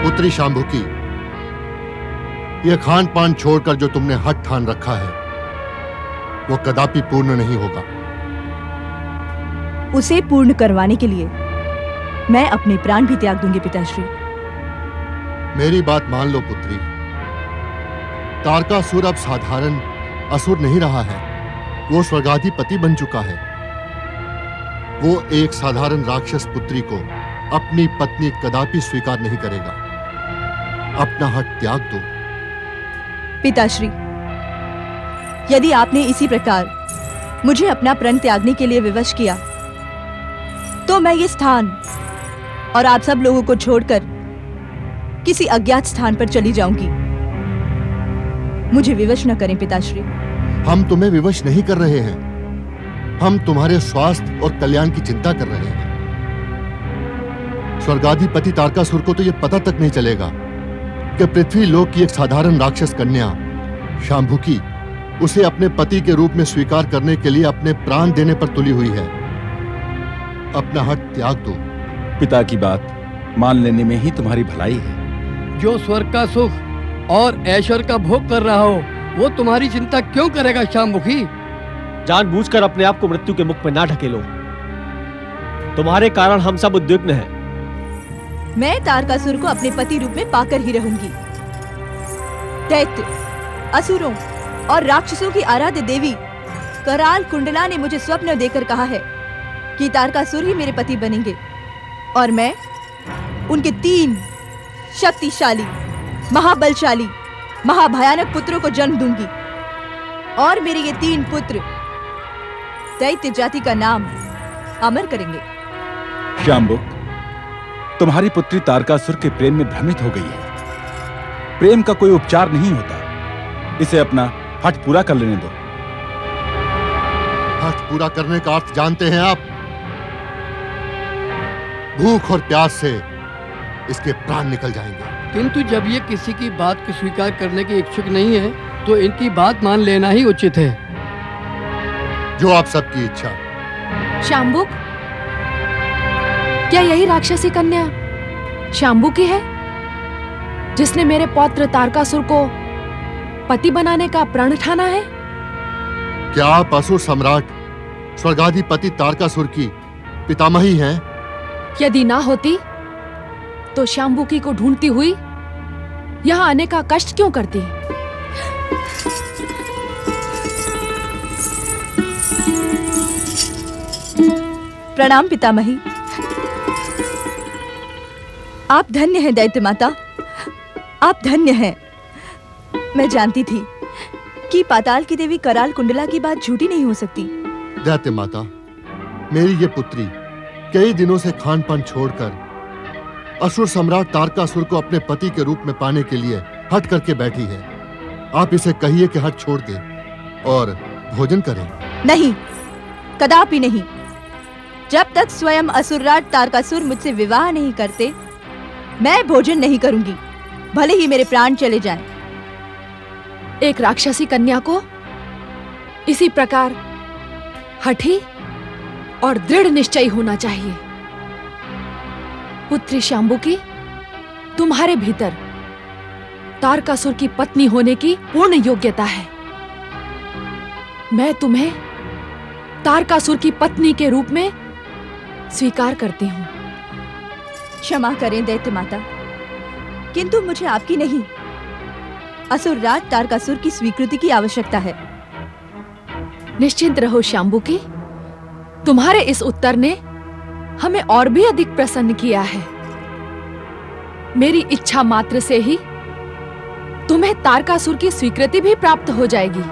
पुत्री शांभुकी, यह खान पान छोड़कर जो तुमने हठ ठान रखा है वो कदापि पूर्ण नहीं होगा। उसे पूर्ण करवाने के लिए मैं अपने प्राण भी त्याग दूंगी पिताश्री। मेरी बात मान लो पुत्री, तारकासुर अब साधारण असुर नहीं रहा है, वो स्वर्गाधिपति बन चुका है। वो एक साधारण राक्षस पुत्री को अपनी पत्नी कदापि स्वीकार नहीं करेगा। अपना हठ त्याग दो। पिताश्री, यदि आपने इसी प्रकार मुझे अपना प्रण त्यागने के लिए विवश किया तो मैं ये स्थान और आप सब लोगों को छोड़कर किसी अज्ञात स्थान पर चली जाऊंगी। मुझे विवश न करें पिताश्री। हम तुम्हें विवश नहीं कर रहे हैं, हम तुम्हारे स्वास्थ्य और कल्याण की चिंता कर रहे हैं। स्वर्गाधिपति तारकासुर को तो यह पता तक नहीं चलेगा कि पृथ्वी लोक की एक साधारण राक्षस कन्या शांभुकी उसे अपने पति के रूप में स्वीकार करने के लिए अपने प्राण देने पर तुली हुई है। अपना हठ त्याग दो। पिता की बात मान लेने में ही तुम्हारी भलाई है। जो स्वर्ग का सुख और ऐश्वर्य का भोग कर रहा हो वो तुम्हारी चिंता क्यों करेगा शांभुकी? जानबूझकर अपने आप को मृत्यु के मुख में ना ढकेलो। तुम्हारे कारण हम सब उद्विग्न हैं। मैं तारकासुर को अपने पति रूप में पाकर ही रहूंगी। दैत्य, असुरों और राक्षसों की आराध्य देवी कराल कुंडला ने मुझे स्वप्न देकर कहा है कि तारकासुर ही मेरे पति बनेंगे और मैं उनके 3 शक्तिशाली, महाबलशाली, महाभयानक पुत्रों को जन्म दूंगी और मेरे ये 3 पुत्र दैत्य जाति का नाम अमर करेंगे। शांभुक, तुम्हारी पुत्री तारकासुर के प्रेम में भ्रमित हो गई है। प्रेम का कोई उपचार नहीं होता, इसे अपना हठ पूरा कर लेने दो। हठ पूरा करने का अर्थ जानते हैं आप? भूख और प्यास से इसके प्राण निकल जाएंगे। किंतु जब ये किसी की बात को स्वीकार करने के इच्छुक नहीं है तो इनकी बात मान लेना ही उचित है। जो आप सबकी इच्छा। शांभुक, क्या यही राक्षसी कन्या शांभुकी है जिसने मेरे पौत्र तारकासुर को पति बनाने का प्रण ठाना है? क्या आप असुर सम्राट स्वर्गाधिपति तारकासुर की पितामही हैं? यदि ना होती तो शांभुकी को ढूंढती हुई यहाँ आने का कष्ट क्यों करती? प्रणाम पितामही। आप धन्य हैं दैत्य माता, आप धन्य हैं। मैं जानती थी कि पाताल की देवी कराल कुंडला की बात झूठी नहीं हो सकती। दैत्य माता, मेरी ये पुत्री कई दिनों से खान पान छोड़कर असुर सम्राट तारकासुर को अपने पति के रूप में पाने के लिए हट करके बैठी है। आप इसे कहिए कि हट छोड़ दे और भोजन करें। नहीं, कदापि नहीं। जब तक स्वयं असुरराज तारकासुर मुझसे विवाह नहीं करते मैं भोजन नहीं करूंगी, भले ही मेरे प्राण चले जाएं। एक राक्षसी कन्या को इसी प्रकार हठी और दृढ़ निश्चयी होना चाहिए। पुत्री शांभुकी, तुम्हारे भीतर तारकासुर की पत्नी होने की पूर्ण योग्यता है। मैं तुम्हें तारकासुर की पत्नी के रूप में स्वीकार करती हूँ। क्षमा करें दैत्य माता, किंतु मुझे आपकी नहीं, असुरराज तारकासुर की स्वीकृति की आवश्यकता है। निश्चिंत रहो शांभुकी, तुम्हारे इस उत्तर ने हमें और भी अधिक प्रसन्न किया है। मेरी इच्छा मात्र से ही तुम्हें तारकासुर की स्वीकृति भी प्राप्त हो जाएगी।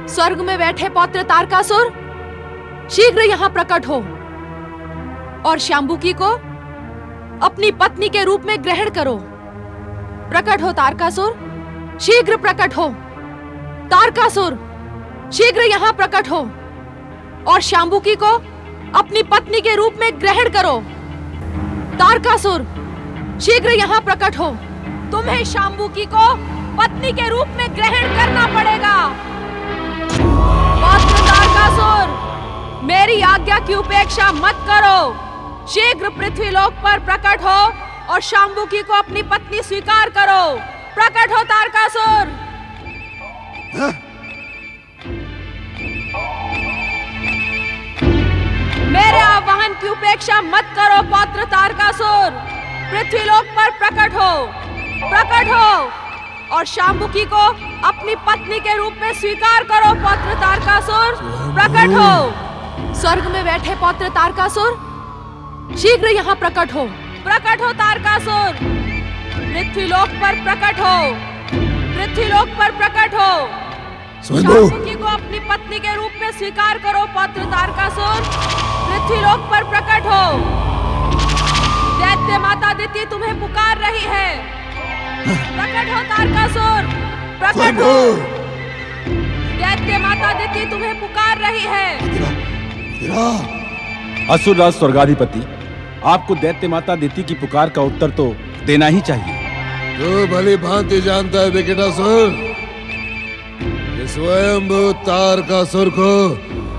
स्वर्ग में बैठे पौत्र तारकासुर, शीघ्र यहाँ प्रकट हो और शांभुकी को अपनी पत्नी के रूप में ग्रहण करो। प्रकट हो तारकासुर, शीघ्र प्रकट हो। तारकासुर, शीघ्र यहाँ प्रकट हो और शाम्बुकी को अपनी पत्नी के रूप में ग्रहण करो। तारकासुर, शीघ्र यहाँ प्रकट हो। तुम्हें शाम्बुकी को पत्नी के रूप में ग्रहण करना पड़ेगा। पौत्र तारकासुर, मेरी आज्ञा की उपेक्षा मत करो। शीघ्र पृथ्वीलोक पर प्रकट हो और शाम्बुकी को अपनी पत्नी स्वीकार करो। प्रकट हो तारकासुर। मेरे आह्वान की उपेक्षा मत करो पौत्र तारकासुर। पृथ्वीलोक पर प्रकट हो और शाम्बुकी को अपनी पत्नी के रूप में स्वीकार करो पौत्र तारकासुर। प्रकट हो। स्वर्ग में बैठे पौत्र तारकासुर, शीघ्र यहाँ प्रकट हो। प्रकट हो तारकासुर। पृथ्वीलोक पर प्रकट हो। पृथ्वीलोक पर प्रकट हो। शाम्बुकी को अपनी पत्नी के रूप में स्वीकार करो पौत्र तारकासुर। पृथ्वीलोक पर प्रकट हो। दैत्य माता दिति तुम्हें पुकार रही है। प्रकट हो तारकासुर। प्रकट हो। दैत्य माता दिति तुम्हें पुकार रही है। असुरराज स्वर्गाधिपति, आपको दैत्य माता दिति की पुकार का उत्तर तो देना ही चाहिए। तो भली भांति जानता है विकटासुर, स्वयंभू तारकासुर को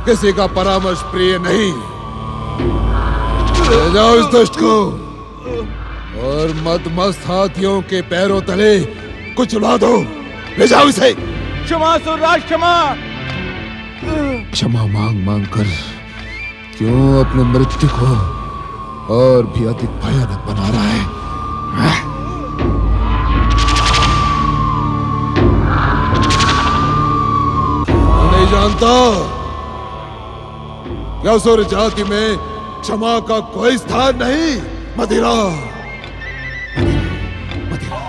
किसी का परामर्श प्रिय नहीं। ले जाओ इस दुष्ट को और मदमस्त हाथियों के पैरों तले कुचला दो। ले जाओ इसे। क्षमा असुरराज, क्षमा। क्षमा मांग मांग कर क्यों अपने मृत्यु को और भी अधिक भयानक बना रहा है? नहीं जानता क्या असुर जाति में क्षमा का कोई स्थान नहीं? मदिरा, मदिरा।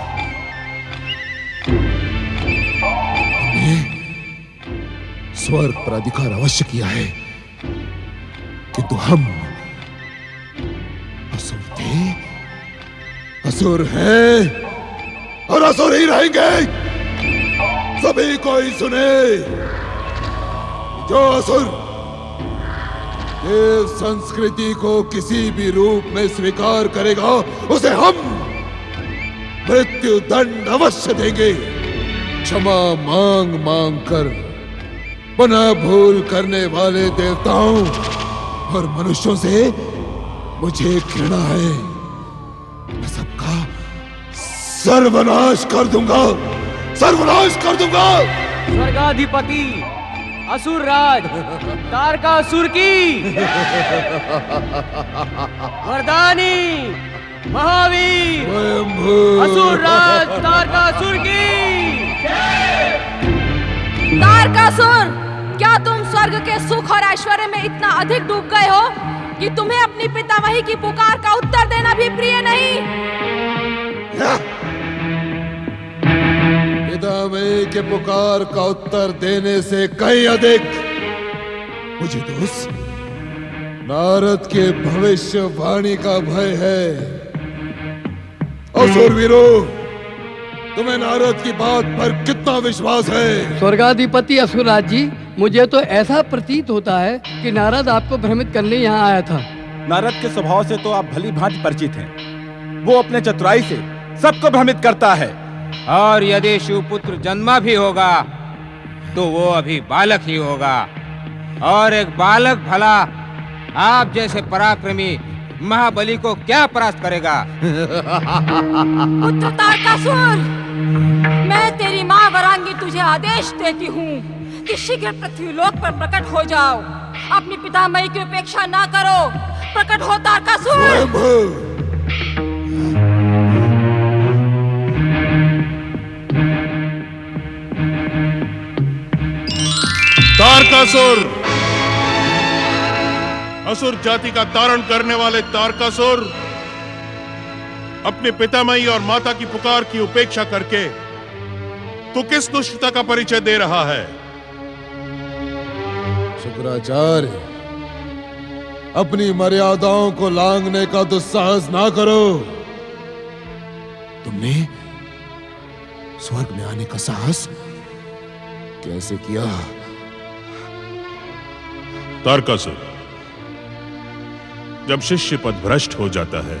हमने स्वर्ग पर अधिकार अवश्य किया है, किंतु हम असुर थे, असुर हैं और असुर ही रहेंगे। सभी कोई सुने, जो असुर देव संस्कृति को किसी भी रूप में स्वीकार करेगा, उसे हम मृत्यु दंड अवश्य देंगे। क्षमा मांग मांग कर पुनः भूल करने वाले देवताओं और मनुष्यों से मुझे घृणा है। मैं सबका सर्वनाश कर दूंगा, सर्वनाश कर दूंगा। स्वर्गाधिपति असुर राज तारकासुर की वरदानी महावीर स्वयंभू असुर राज तारकासुर की। तारकासुर, क्या तुम स्वर्ग के सुख और ऐश्वर्य में इतना अधिक डूब गए हो कि तुम्हें अपनी पितामही की पुकार का उत्तर देना भी प्रिय नहीं? पितामही के पुकार का उत्तर देने से कहीं अधिक मुझे दोस्त नारद के भविष्यवाणी का भय है। असुरवीरों, तुम्हें नारद की बात पर कितना विश्वास है? स्वर्गाधिपति असुरराज जी, मुझे तो ऐसा प्रतीत होता है कि नारद आपको भ्रमित करने यहाँ आया था। नारद के स्वभाव से तो आप भली भांति परिचित हैं। वो अपने चतुराई से सबको भ्रमित करता है। और यदि शिवपुत्र जन्मा भी होगा तो वो अभी बालक ही होगा, और एक बालक भला आप जैसे पराक्रमी महाबली को क्या परास्त करेगा? पुत्र तारकासुर, मैं तेरी माँ वरांगी तुझे आदेश देती हूँ कि शीघ्र पृथ्वीलोक पर प्रकट हो जाओ। अपनी पितामही की उपेक्षा ना करो। प्रकट हो तारकासुर। तारकासुर, असुर जाति का तारण करने वाले तारकासुर, अपने पितामही और माता की पुकार की उपेक्षा करके तू किस दुष्टता का परिचय दे रहा है? शुक्राचार्य, अपनी मर्यादाओं को लांघने का दुस्साहस ना करो। तुमने स्वर्ग में आने का साहस कैसे किया? तारकासुर, जब शिष्य पद भ्रष्ट हो जाता है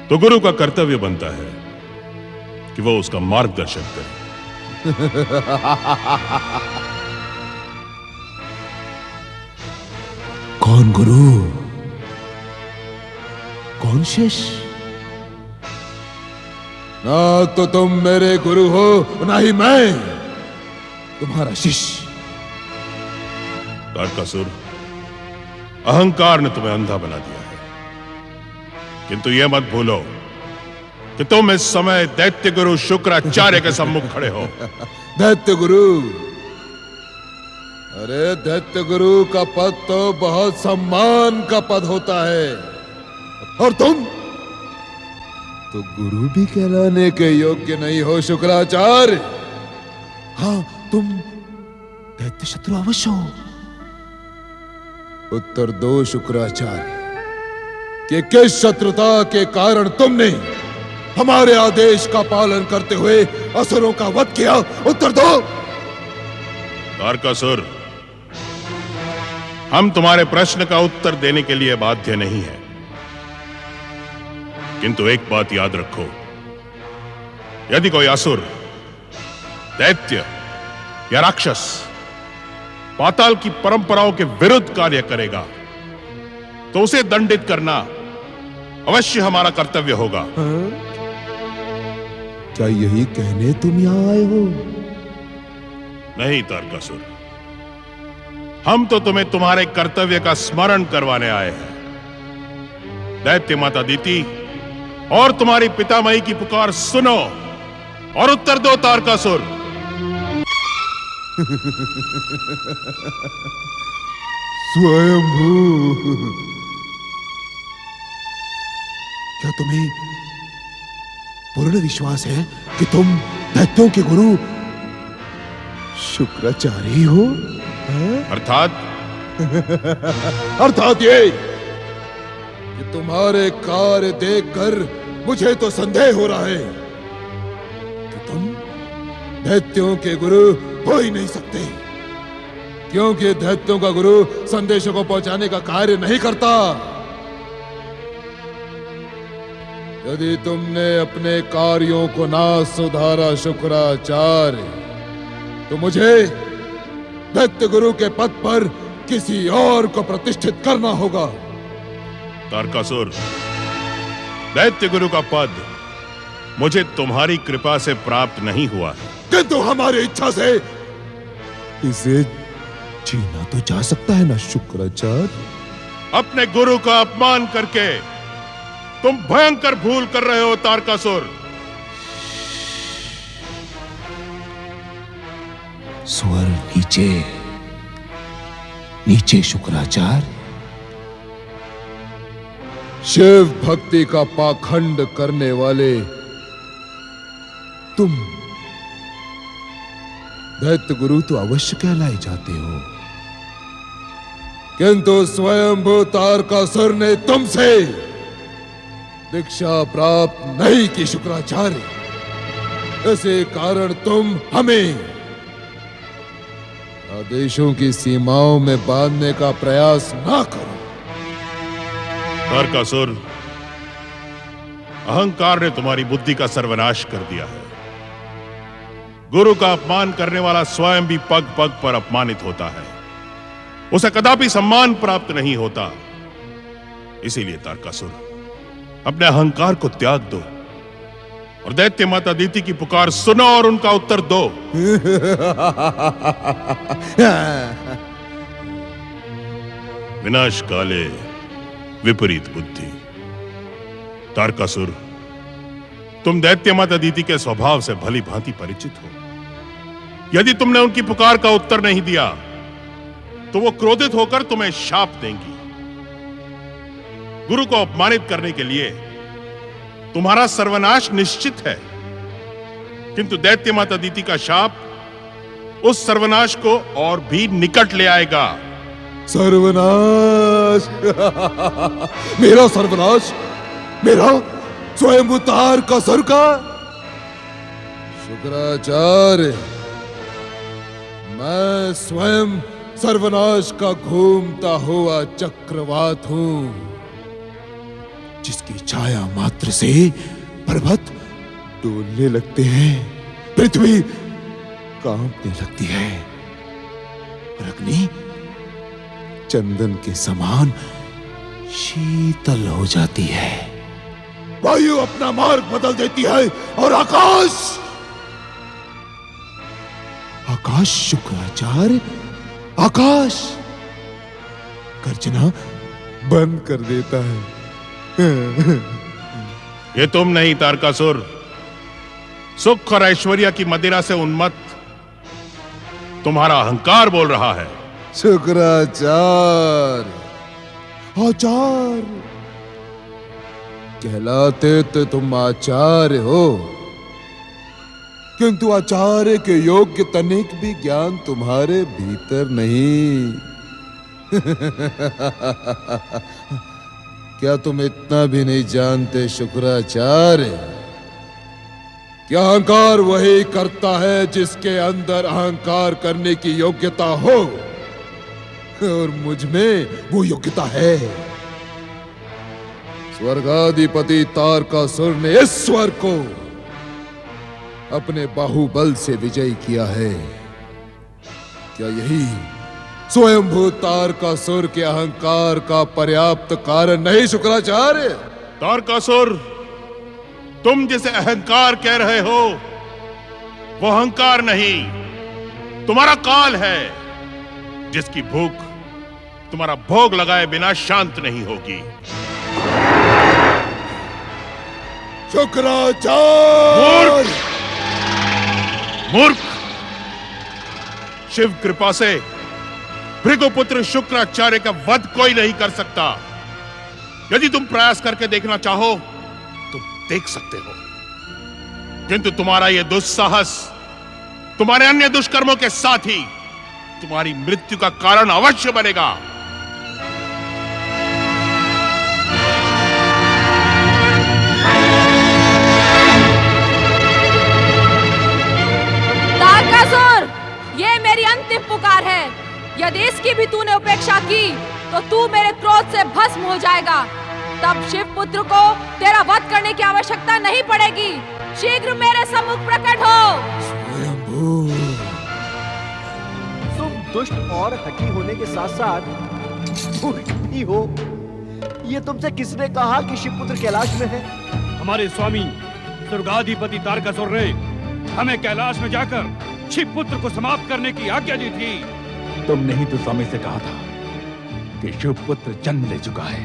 तो गुरु का कर्तव्य बनता है कि वो उसका मार्गदर्शन करे। कौन गुरु, कौन शिष्य? ना तो तुम मेरे गुरु हो, ना ही मैं तुम्हारा शिष्य। तारकासुर, अहंकार ने तुम्हें अंधा बना दिया है, किंतु यह मत भूलो कि तुम इस समय दैत्य गुरु शुक्राचार्य के सम्मुख खड़े हो। दैत्य गुरु? अरे दैत्य गुरु का पद तो बहुत सम्मान का पद होता है, और तुम तो गुरु भी कहलाने के योग्य नहीं हो शुक्राचार्य। हाँ, तुम दैत्य शत्रु अवश्य हो। उत्तर दो शुक्राचार्य कि किस शत्रुता के कारण तुमने हमारे आदेश का पालन करते हुए असुरों का वध किया? उत्तर दो। तारकासुर, हम तुम्हारे प्रश्न का उत्तर देने के लिए बाध्य नहीं है, किंतु एक बात याद रखो, यदि कोई असुर, दैत्य या राक्षस पाताल की परंपराओं के विरुद्ध कार्य करेगा तो उसे दंडित करना अवश्य हमारा कर्तव्य होगा। क्या यही कहने तुम यहां आए हो? नहीं तारकासुर, हम तो तुम्हें तुम्हारे कर्तव्य का स्मरण करवाने आए हैं। दैत्य माता दीति और तुम्हारी पितामही की पुकार सुनो और उत्तर दो तारकासुर। स्वयंभू, क्या तुम्हें पूर्ण विश्वास है कि तुम दैत्यों के गुरु शुक्राचार्य ही हो? अर्थात ये कि तुम्हारे कार्य देखकर मुझे तो संदेह हो रहा है कि तुम दैत्यों के गुरु हो ही नहीं सकते, क्योंकि दैत्यों का गुरु संदेशों को पहुंचाने का कार्य नहीं करता। यदि तुमने अपने कार्यों को ना सुधारा शुक्राचार्य, तो मुझे दैत्य गुरु के पद पर किसी और को प्रतिष्ठित करना होगा। तारकासुर, दैत्य गुरु का पद मुझे तुम्हारी कृपा से प्राप्त नहीं हुआ है, किंतु हमारी इच्छा से इसे छीना तो जा सकता है ना शुक्राचार्य? अपने गुरु का अपमान करके तुम भयंकर भूल कर रहे हो तारकासुर। स्वर नीचे, नीचे शुक्राचार्य। शिव भक्ति का पाखंड करने वाले तुम दैत्य गुरु तो अवश्य कहलाए जाते हो, किंतु स्वयंभू तारकासुर ने तुमसे दीक्षा प्राप्त नहीं की शुक्राचार्य। इसी कारण तुम हमें आदेशों की सीमाओं में बांधने का प्रयास ना करो। तारकासुर, अहंकार ने तुम्हारी बुद्धि का सर्वनाश कर दिया है। गुरु का अपमान करने वाला स्वयं भी पग पग पर अपमानित होता है, उसे कदापि सम्मान प्राप्त नहीं होता। इसीलिए तारकासुर, अपने अहंकार को त्याग दो और दैत्य माता दीति की पुकार सुनो और उनका उत्तर दो। विनाश काले विपरीत बुद्धि। तारकासुर, तुम दैत्य माता दीति के स्वभाव से भली भांति परिचित हो। यदि तुमने उनकी पुकार का उत्तर नहीं दिया तो वो क्रोधित होकर तुम्हें शाप देंगी। गुरु को अपमानित करने के लिए तुम्हारा सर्वनाश निश्चित है, किंतु दैत्य माता दीति का शाप उस सर्वनाश को और भी निकट ले आएगा। सर्वनाश? मेरा सर्वनाश? मेरा स्वयं तारकासुर का? शुक्राचार्य, मैं स्वयं सर्वनाश का घूमता हुआ चक्रवात हूं, जिसकी छाया मात्र से पर्वत डोलने लगते हैं, पृथ्वी कांपने लगती है और अग्नि चंदन के समान शीतल हो जाती है। वायु अपना मार्ग बदल देती है और आकाश शुक्राचार्य आकाश गर्जना बंद कर देता है। ये तुम नहीं तारकासुर, सुख और ऐश्वर्य की मदिरा से उन्मत्त तुम्हारा अहंकार बोल रहा है। शुक्राचार्य आचार्य कहलाते तो तुम आचार्य हो, किंतु आचार्य के योग्य तनिक भी ज्ञान तुम्हारे भीतर नहीं। क्या तुम इतना भी नहीं जानते शुक्राचार्य, क्या अहंकार वही करता है जिसके अंदर अहंकार करने की योग्यता हो, और मुझ में वो योग्यता है। स्वर्गाधिपति तारकासुर ने इस स्वर्ग को अपने बाहुबल से विजय किया है। क्या यही स्वयंभू तारकासुर के अहंकार का पर्याप्त कारण नहीं शुक्राचार्य? तारकासुर, तुम जिसे अहंकार कह रहे हो वो अहंकार नहीं, तुम्हारा काल है, जिसकी भूख तुम्हारा भोग लगाए बिना शांत नहीं होगी। शुक्राचार्य! मूर्ख! शिव कृपा से भृगुपुत्र शुक्राचार्य का वध कोई नहीं कर सकता। यदि तुम प्रयास करके देखना चाहो तो देख सकते हो, किंतु तुम्हारा यह दुस्साहस तुम्हारे अन्य दुष्कर्मों के साथ ही तुम्हारी मृत्यु का कारण अवश्य बनेगा। तारकासुर, ये मेरी अंतिम पुकार है। यदि इसकी भी तूने उपेक्षा की तो तू मेरे क्रोध से भस्म हो जाएगा। तब शिव पुत्र को तेरा वध करने की आवश्यकता नहीं पड़ेगी। शीघ्र मेरे सम्मुख प्रकट हो। स्वयंभू! तुम दुष्ट और हठी होने के साथ साथ मूर्ख भी हो। ये तुमसे किसने कहा कि शिवपुत्र कैलाश में है? हमारे स्वामी स्वर्गाधिपति तारकासुर ने हमें कैलाश में जाकर शिवपुत्र को समाप्त करने की आज्ञा दी थी। तुमने ही तो स्वामी से कहा था कि शिवपुत्र जन्म ले चुका है।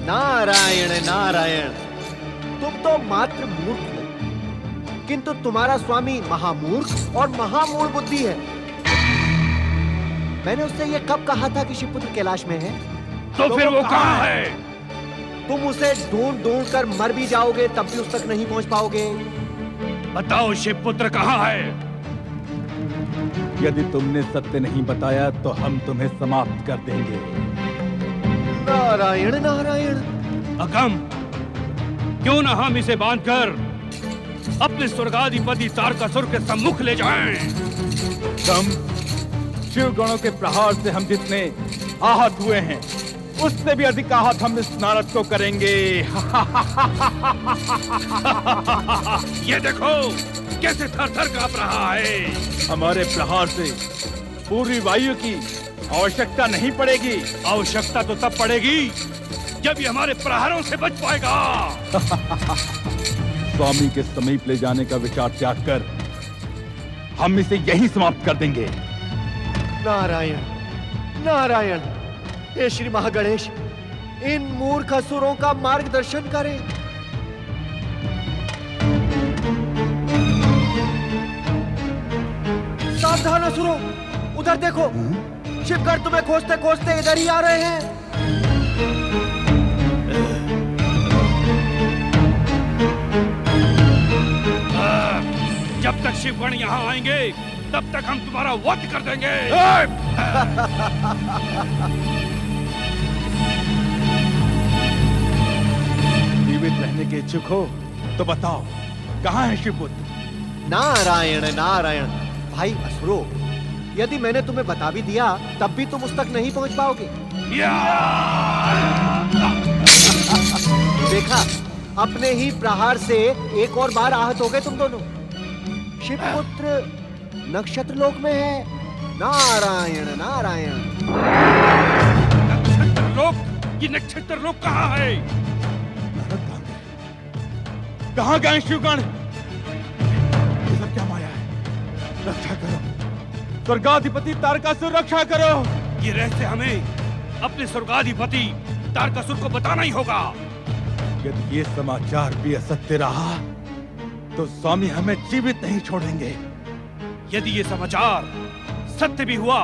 नारायण नारायण, तुम तो मात्र मूर्ख हो, किंतु तुम्हारा स्वामी महामूर्ख और महामूढ़ बुद्धि है। मैंने उससे ये कब कहा था कि शिवपुत्र कैलाश में है? तो फिर वो कहाँ है? तुम उसे ढूंढ ढूंढ कर मर भी जाओगे तब भी उस तक नहीं पहुंच पाओगे। बताओ शिवपुत्र कहाँ है? यदि तुमने सत्य नहीं बताया तो हम तुम्हें समाप्त कर देंगे। नारायण नारायण! अकम, क्यों न हम इसे बांधकर अपने स्वर्गाधिपति तारकासुर के सम्मुख ले जाएं? कम, शिव गणों के प्रहार से हम जितने आहत हुए हैं उससे भी अधिक आहत हम इस नारद को करेंगे। ये देखो कैसे थर-थर कांप रहा है। हमारे प्रहार से पूरी वायु की आवश्यकता नहीं पड़ेगी। आवश्यकता तो तब पड़ेगी जब ये हमारे प्रहारों से बच पाएगा। स्वामी के समीप ले जाने का विचार त्याग कर हम इसे यहीं समाप्त कर देंगे। नारायण नारायण! हे श्री महागणेश, इन मूर्ख असुरों का मार्गदर्शन करें। सावधान असुरों, उधर देखो, शिवगढ़ तुम्हें खोजते खोजते इधर ही आ रहे हैं। जब तक शिवगण यहाँ आएंगे तब तक हम तुम्हारा वध कर देंगे। जीवित रहने के इच्छुक हो तो बताओ कहाँ है शिवपुत्र? नारायण नारायण! भाई असुरो, यदि मैंने तुम्हें बता भी दिया तब भी तुम उस तक नहीं पहुंच पाओगे। देखा, अपने ही प्रहार से एक और बार आहत हो गए तुम दोनों। शिवपुत्र नक्षत्र लोक में है। नारायण नारायण। नक्षत्र लोक? ये नक्षत्र लोक कहाँ है? कहाँ गए शिवगण? ये सब क्या माया है? रक्षा करो स्वर्गाधिपति तारकासुर, रक्षा करो। ये रहस्य हमें अपने स्वर्गाधिपति तारकासुर को बताना ही होगा। यदि ये समाचार भी असत्य रहा तो स्वामी हमें जीवित नहीं छोड़ेंगे। यदि ये समाचार सत्य भी हुआ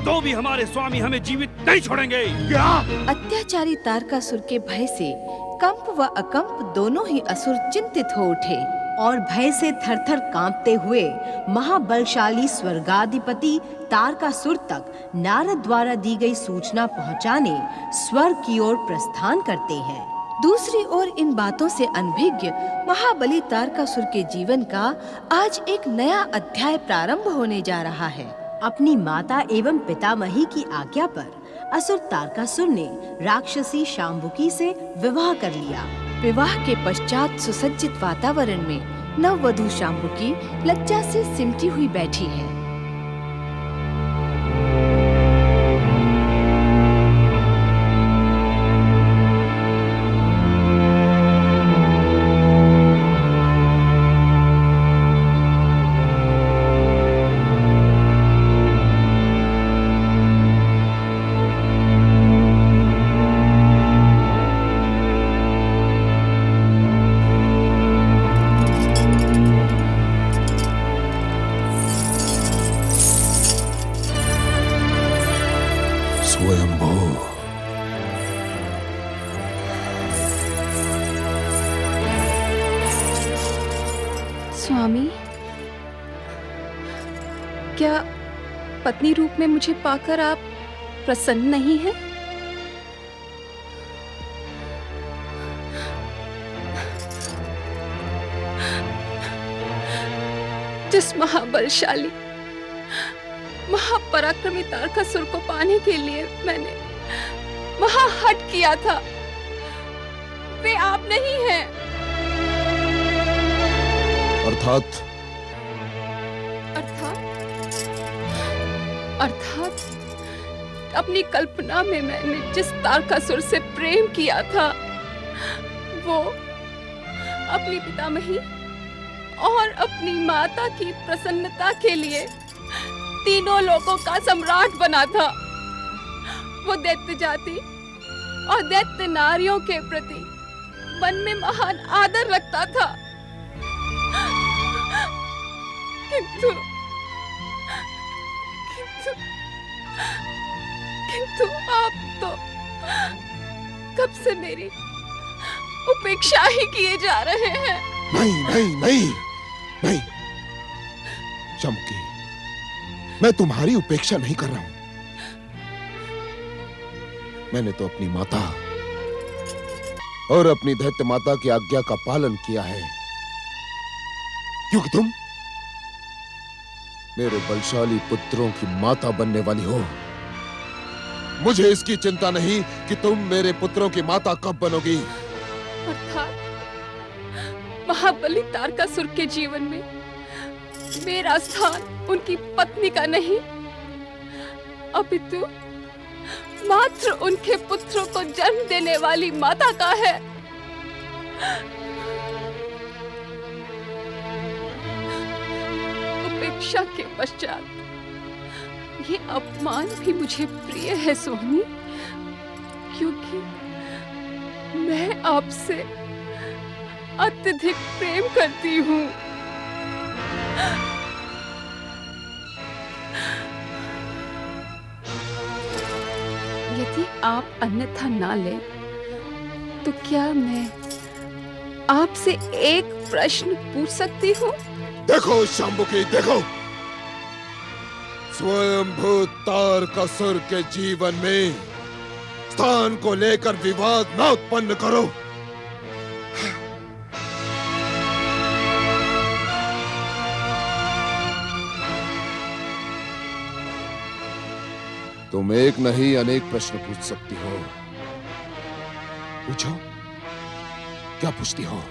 तो भी हमारे स्वामी हमें जीवित नहीं छोड़ेंगे। क्या? अत्याचारी तारकासुर के भय से कंप व अकंप दोनों ही असुर चिंतित हो उठे और भय से थरथर कांपते हुए महाबलशाली स्वर्गाधिपति तारकासुर तक नारद द्वारा दी गई सूचना पहुंचाने स्वर्ग की ओर प्रस्थान करते हैं। दूसरी ओर इन बातों से अनभिज्ञ महाबली तारकासुर के जीवन का आज एक नया अध्याय प्रारंभ होने जा रहा है। अपनी माता एवं पितामही की आज्ञा पर असुर तारकासुर ने राक्षसी शांबुकी से विवाह कर लिया। विवाह के पश्चात सुसज्जित वातावरण में नववधू शांबुकी लज्जा से सिमटी हुई बैठी है। स्वामी, क्या पत्नी रूप में मुझे पाकर आप प्रसन्न नहीं हैं? जिस महाबलशाली महापराक्रमी तारकासुर को पाने के लिए मैंने महाहट किया था, वे आप नहीं हैं। अर्थात अपनी कल्पना में मैंने जिस तारकासुर से प्रेम किया था वो अपनी पितामही और अपनी माता की प्रसन्नता के लिए तीनों लोगों का सम्राट बना था। वो दैत्य जाति और दैत्य नारियों के प्रति मन में महान आदर रखता था, किंतु आप तो कब से मेरी उपेक्षा ही किए जा रहे हैं। नहीं नहीं नहीं नहीं चमकी, मैं तुम्हारी उपेक्षा नहीं कर रहा हूं। मैंने तो अपनी माता और अपनी दैत्य माता की आज्ञा का पालन किया है, क्योंकि तुम मेरे बलशाली पुत्रों की माता बनने वाली हो। मुझे इसकी चिंता नहीं कि तुम मेरे पुत्रों की माता कब बनोगी। अर्थात महाबली तारकासुर के जीवन में मेरा स्थान उनकी पत्नी का नहीं, अपितु मात्र उनके पुत्रों को जन्म देने वाली माता का है। उपेक्षा के पश्चात ये अपमान भी मुझे प्रिय है स्वामी, क्योंकि मैं आपसे अत्यधिक प्रेम करती हूँ। यदि आप अन्यथा ना लें तो क्या मैं आपसे एक प्रश्न पूछ सकती हूँ? देखो शांबुकी, देखो, स्वयंभू तारकासुर के जीवन में स्थान को लेकर विवाद न उत्पन्न करो। तुम एक नहीं अनेक प्रश्न पूछ सकती हो। पूछो, क्या पूछती हो?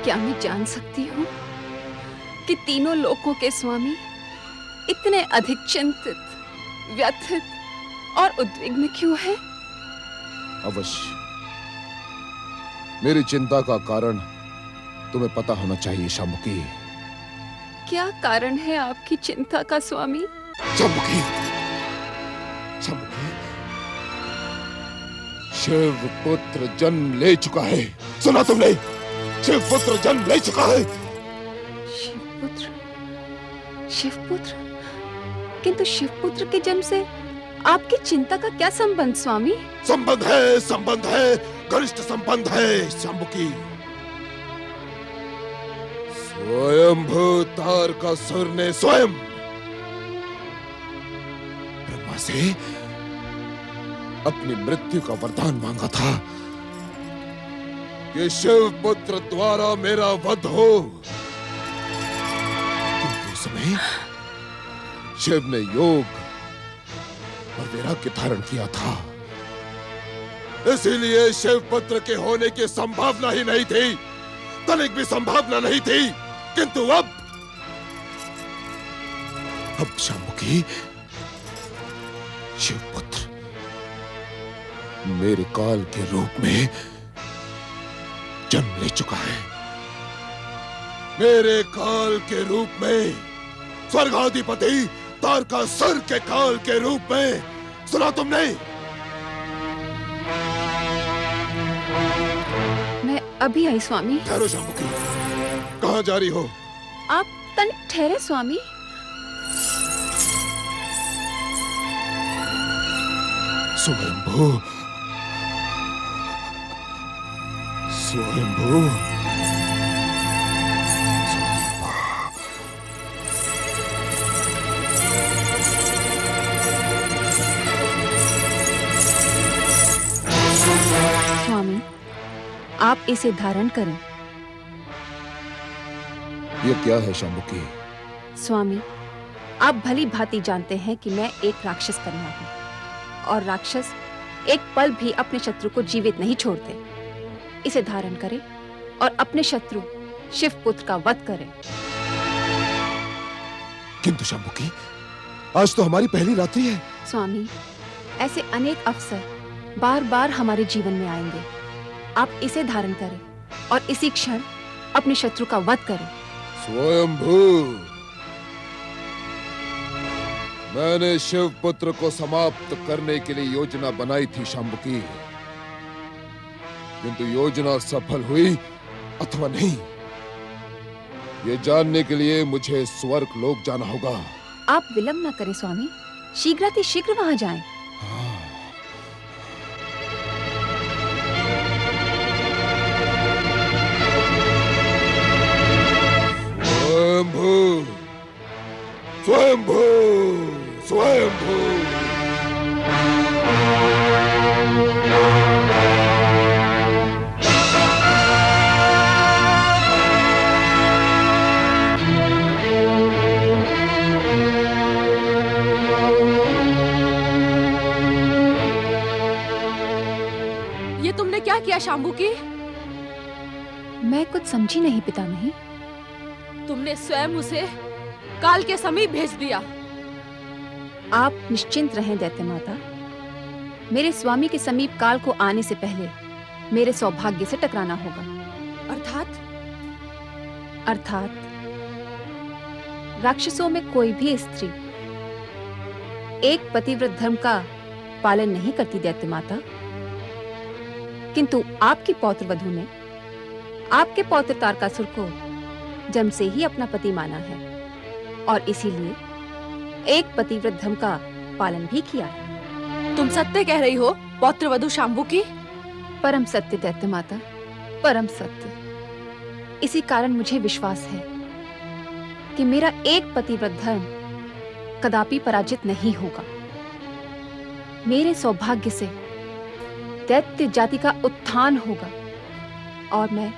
क्या मैं जान सकती हूँ कि तीनों लोकों के स्वामी इतने अधिक चिंतित, व्यथित और उद्विग्न क्यों हैं? अवश्य। मेरी चिंता का कारण तुम्हें पता होना चाहिए शामुकी। क्या कारण है आपकी चिंता का स्वामी? शामुकी, शामुकी, शिव पुत्र जन्म ले चुका है। सुना तुमने? शिव पुत्र जन्म ले चुका है। शिवपुत्र, शिवपुत्र? किंतु शिवपुत्र के जन्म से आपकी चिंता का क्या संबंध स्वामी? संबंध है, घनिष्ठ संबंध है शामुकी। स्वयंभू तारकासुर ने स्वयं ब्रह्मा से अपनी मृत्यु का वरदान मांगा था कि शिव पुत्र द्वारा मेरा वध हो। किंतु उस समय शिव ने योग और वैराग्य धारण किया था, इसीलिए शिव पुत्र के होने की संभावना ही नहीं थी, तनिक भी संभावना नहीं थी। किंतु अब शामुकी, शिव पुत्र मेरे काल के रूप में जन्म ले चुका है। मेरे काल के रूप में, स्वर्गाधिपति तारकासुर के काल के रूप में। सुना तुमने? मैं अभी आई स्वामी। ठहरो शामुकी, कहाँ जा रही हो? आप तनिक ठहरे स्वामी। स्वयंभू, स्वयंभू, स्वामी, आप इसे धारण करें। ये क्या है शामुकी? स्वामी, आप भली भांति जानते हैं कि मैं एक राक्षस कन्या हूँ और राक्षस एक पल भी अपने शत्रु को जीवित नहीं छोड़ते। इसे धारण करें और अपने शत्रु शिव पुत्र का वध करें। किंतु शामुकी, आज तो हमारी पहली रात्रि है। स्वामी, ऐसे अनेक अवसर बार बार हमारे जीवन में आएंगे। आप इसे धारण करें और इसी क्षण अपने शत्रु का वध करें। स्वयंभू, मैंने शिव पुत्र को समाप्त करने के लिए योजना बनाई थी शामुकी, किंतु योजना सफल हुई अथवा नहीं, ये जानने के लिए मुझे स्वर्ग लोक जाना होगा। आप विलंब न करें स्वामी, शीघ्रातिशीघ्र वहां जाएं। स्वयंभू, स्वयंभू, स्वयंभू। ये तुमने क्या किया शाम्बुकी? मैं कुछ समझी नहीं पितामही। तुमने स्वयं उसे काल के समीप भेज दिया। आप निश्चिंत रहें दैत्य माता। मेरे स्वामी के समीप काल को आने से पहले मेरे सौभाग्य से टकराना होगा। अर्थात राक्षसों में कोई भी स्त्री एक पतिव्रत धर्म का पालन नहीं करती दैत्य माता, किंतु आपकी पौत्र वधू ने आपके पौत्र तारकासुर को जन्म से ही अपना पति माना है और इसीलिए एक पतिव्रत धर्म का पालन भी किया है। तुम सत्य कह रही हो पौत्र वधू शाम्बुकी? परम सत्य दैत्य माता, परम सत्य। इसी कारण मुझे विश्वास है कि मेरा एक पतिव्रत धर्म कदापि पराजित नहीं होगा। मेरे सौभाग्य से दैत्य जाति का उत्थान होगा और मैं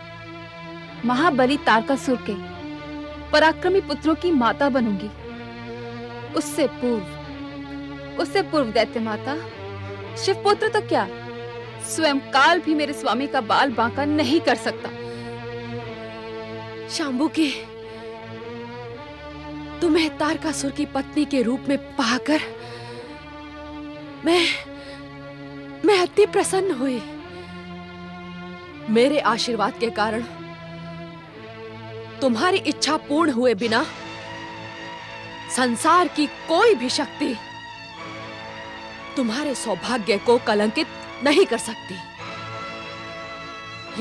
महाबली तारकासुर के पराक्रमी पुत्रों की माता बनूंगी। उससे पूर्व उससे पूर्व दैत्य माता, शिवपुत्र तो क्या, स्वयं काल भी मेरे स्वामी का बाल बांका नहीं कर सकता। शांबुकी, तुम्हें तारकासुर की पत्नी के रूप में पाकर मैं अति प्रसन्न हुई। मेरे आशीर्वाद के कारण तुम्हारी इच्छा पूर्ण हुए बिना संसार की कोई भी शक्ति तुम्हारे सौभाग्य को कलंकित नहीं कर सकती।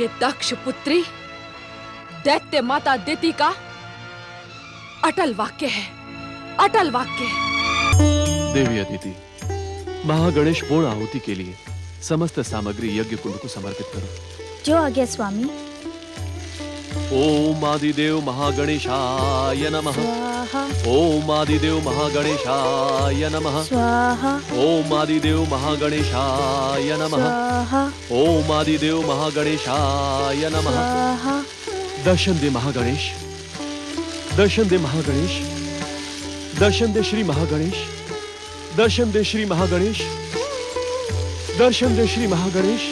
ये दक्ष पुत्री दैत्य माता दिति का अटल वाक्य है, अटल वाक्य है। देवी अदिति, महागणेश पूर्ण आहुति के लिए समस्त सामग्री यज्ञ कुंड को समर्पित करो। जो आज्ञा स्वामी। ओम आदिदेव महागणेशाय नमः। स्वाहा। ओम आदिदेव महागणेशाय नमः। स्वाहा। ओम आदिदेव महागणेशाय नमः। स्वाहा। ओम आदिदेव महागणेशाय नमः। स्वाहा। दर्शन दे महागणेश, दर्शन दे महागणेश, दर्शन दे श्री महागणेश, दर्शन दे श्री महागणेश, दर्शन दे श्री महागणेश।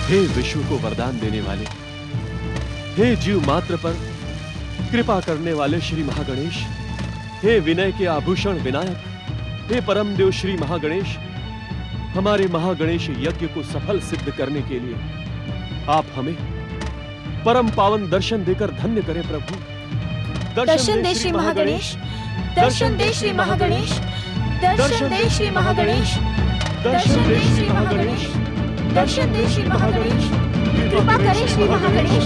हे विश्व को वरदान देने वाले, हे जीव मात्र पर कृपा करने वाले श्री महागणेश, हे विनय के आभूषण विनायक, हे परम देव श्री महागणेश, हमारे महागणेश यज्ञ को सफल सिद्ध करने के लिए आप हमें परम पावन दर्शन देकर धन्य करें प्रभु। दर्शन दे श्री महागणेश, दर्शन दे श्री महागणेश, दर्शन दे श्री महागणेश, दर्शन दे श्री महागणेश, दर्शन दे श्री महागणेश। कृपा करें श्री महागणेश,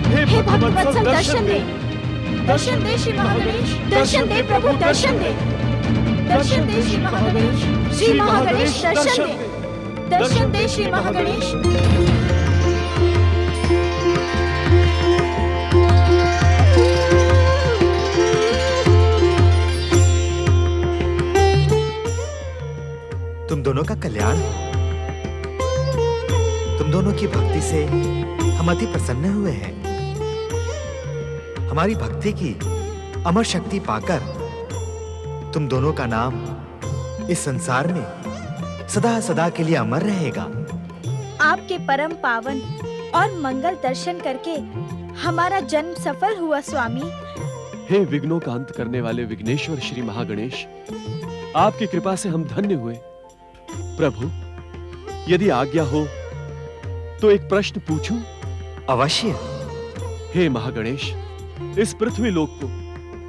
हे भक्तवत्सल दर्शन दे, दर्शन दे श्री महागणेश, दर्शन दे प्रभु, दर्शन दे, दर्शन दे श्री महागणेश, श्री महागणेश दर्शन दे, दर्शन दे श्री महागणेश। तुम दोनों का कल्याण हो। तुम दोनों की भक्ति से हम अति प्रसन्न हुए हैं। हमारी भक्ति की अमर शक्ति पाकर तुम दोनों का नाम इस संसार में सदा सदा के लिए अमर रहेगा। आपके परम पावन और मंगल दर्शन करके हमारा जन्म सफल हुआ स्वामी। हे विघ्नों का अंत करने वाले विघ्नेश्वर श्री महागणेश, आपकी कृपा से हम धन्य हुए। प्रभु, यदि आज्ञा हो तो एक प्रश्न पूछूं? अवश्य। हे महागणेश, इस पृथ्वी लोक को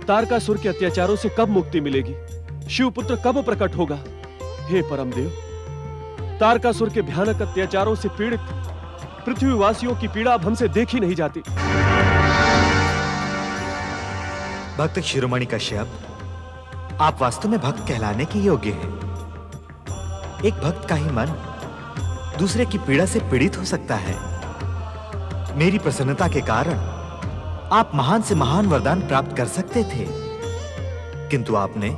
तारकासुर के अत्याचारों से कब मुक्ति मिलेगी? शिवपुत्र कब प्रकट होगा? हे परमदेव, तारकासुर के भयानक अत्याचारों से पीड़ित पृथ्वीवासियों की पीड़ा अब हमसे देखी नहीं जाती। भक्त शिरोमणि कश्यप, आप वास्तव में भक्त कहलाने के योग्य हैं। एक भक्त का ही मन दूसरे की पीड़ा से पीड़ित हो सकता है। मेरी प्रसन्नता के कारण आप महान से महान वरदान प्राप्त कर सकते थे, किंतु आपने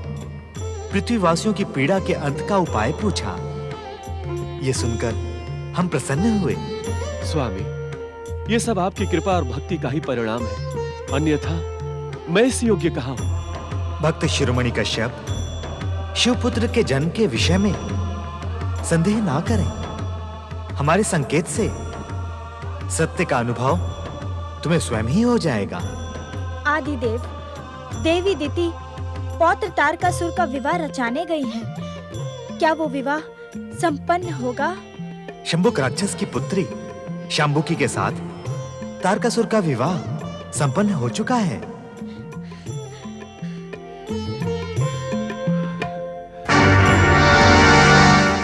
पृथ्वीवासियों की पीड़ा के अंत का उपाय पूछा। यह सुनकर हम प्रसन्न हुए। स्वामी, ये सब आपकी कृपा और भक्ति का ही परिणाम है, अन्यथा मैं इस योग्य कहाँ हूं। भक्त शिरोमणि कश्यप, शिवपुत्र के जन्म के विषय में संदेह ना करें। हमारे संकेत से सत्य का अनुभव तुम्हें स्वयं ही हो जाएगा। आदिदेव, देवी दिति पौत्र तारकासुर का विवाह रचाने गई हैं। क्या वो विवाह संपन्न होगा? शंभुक राक्षस की पुत्री शांबुकी के साथ तारकासुर का विवाह संपन्न हो चुका है।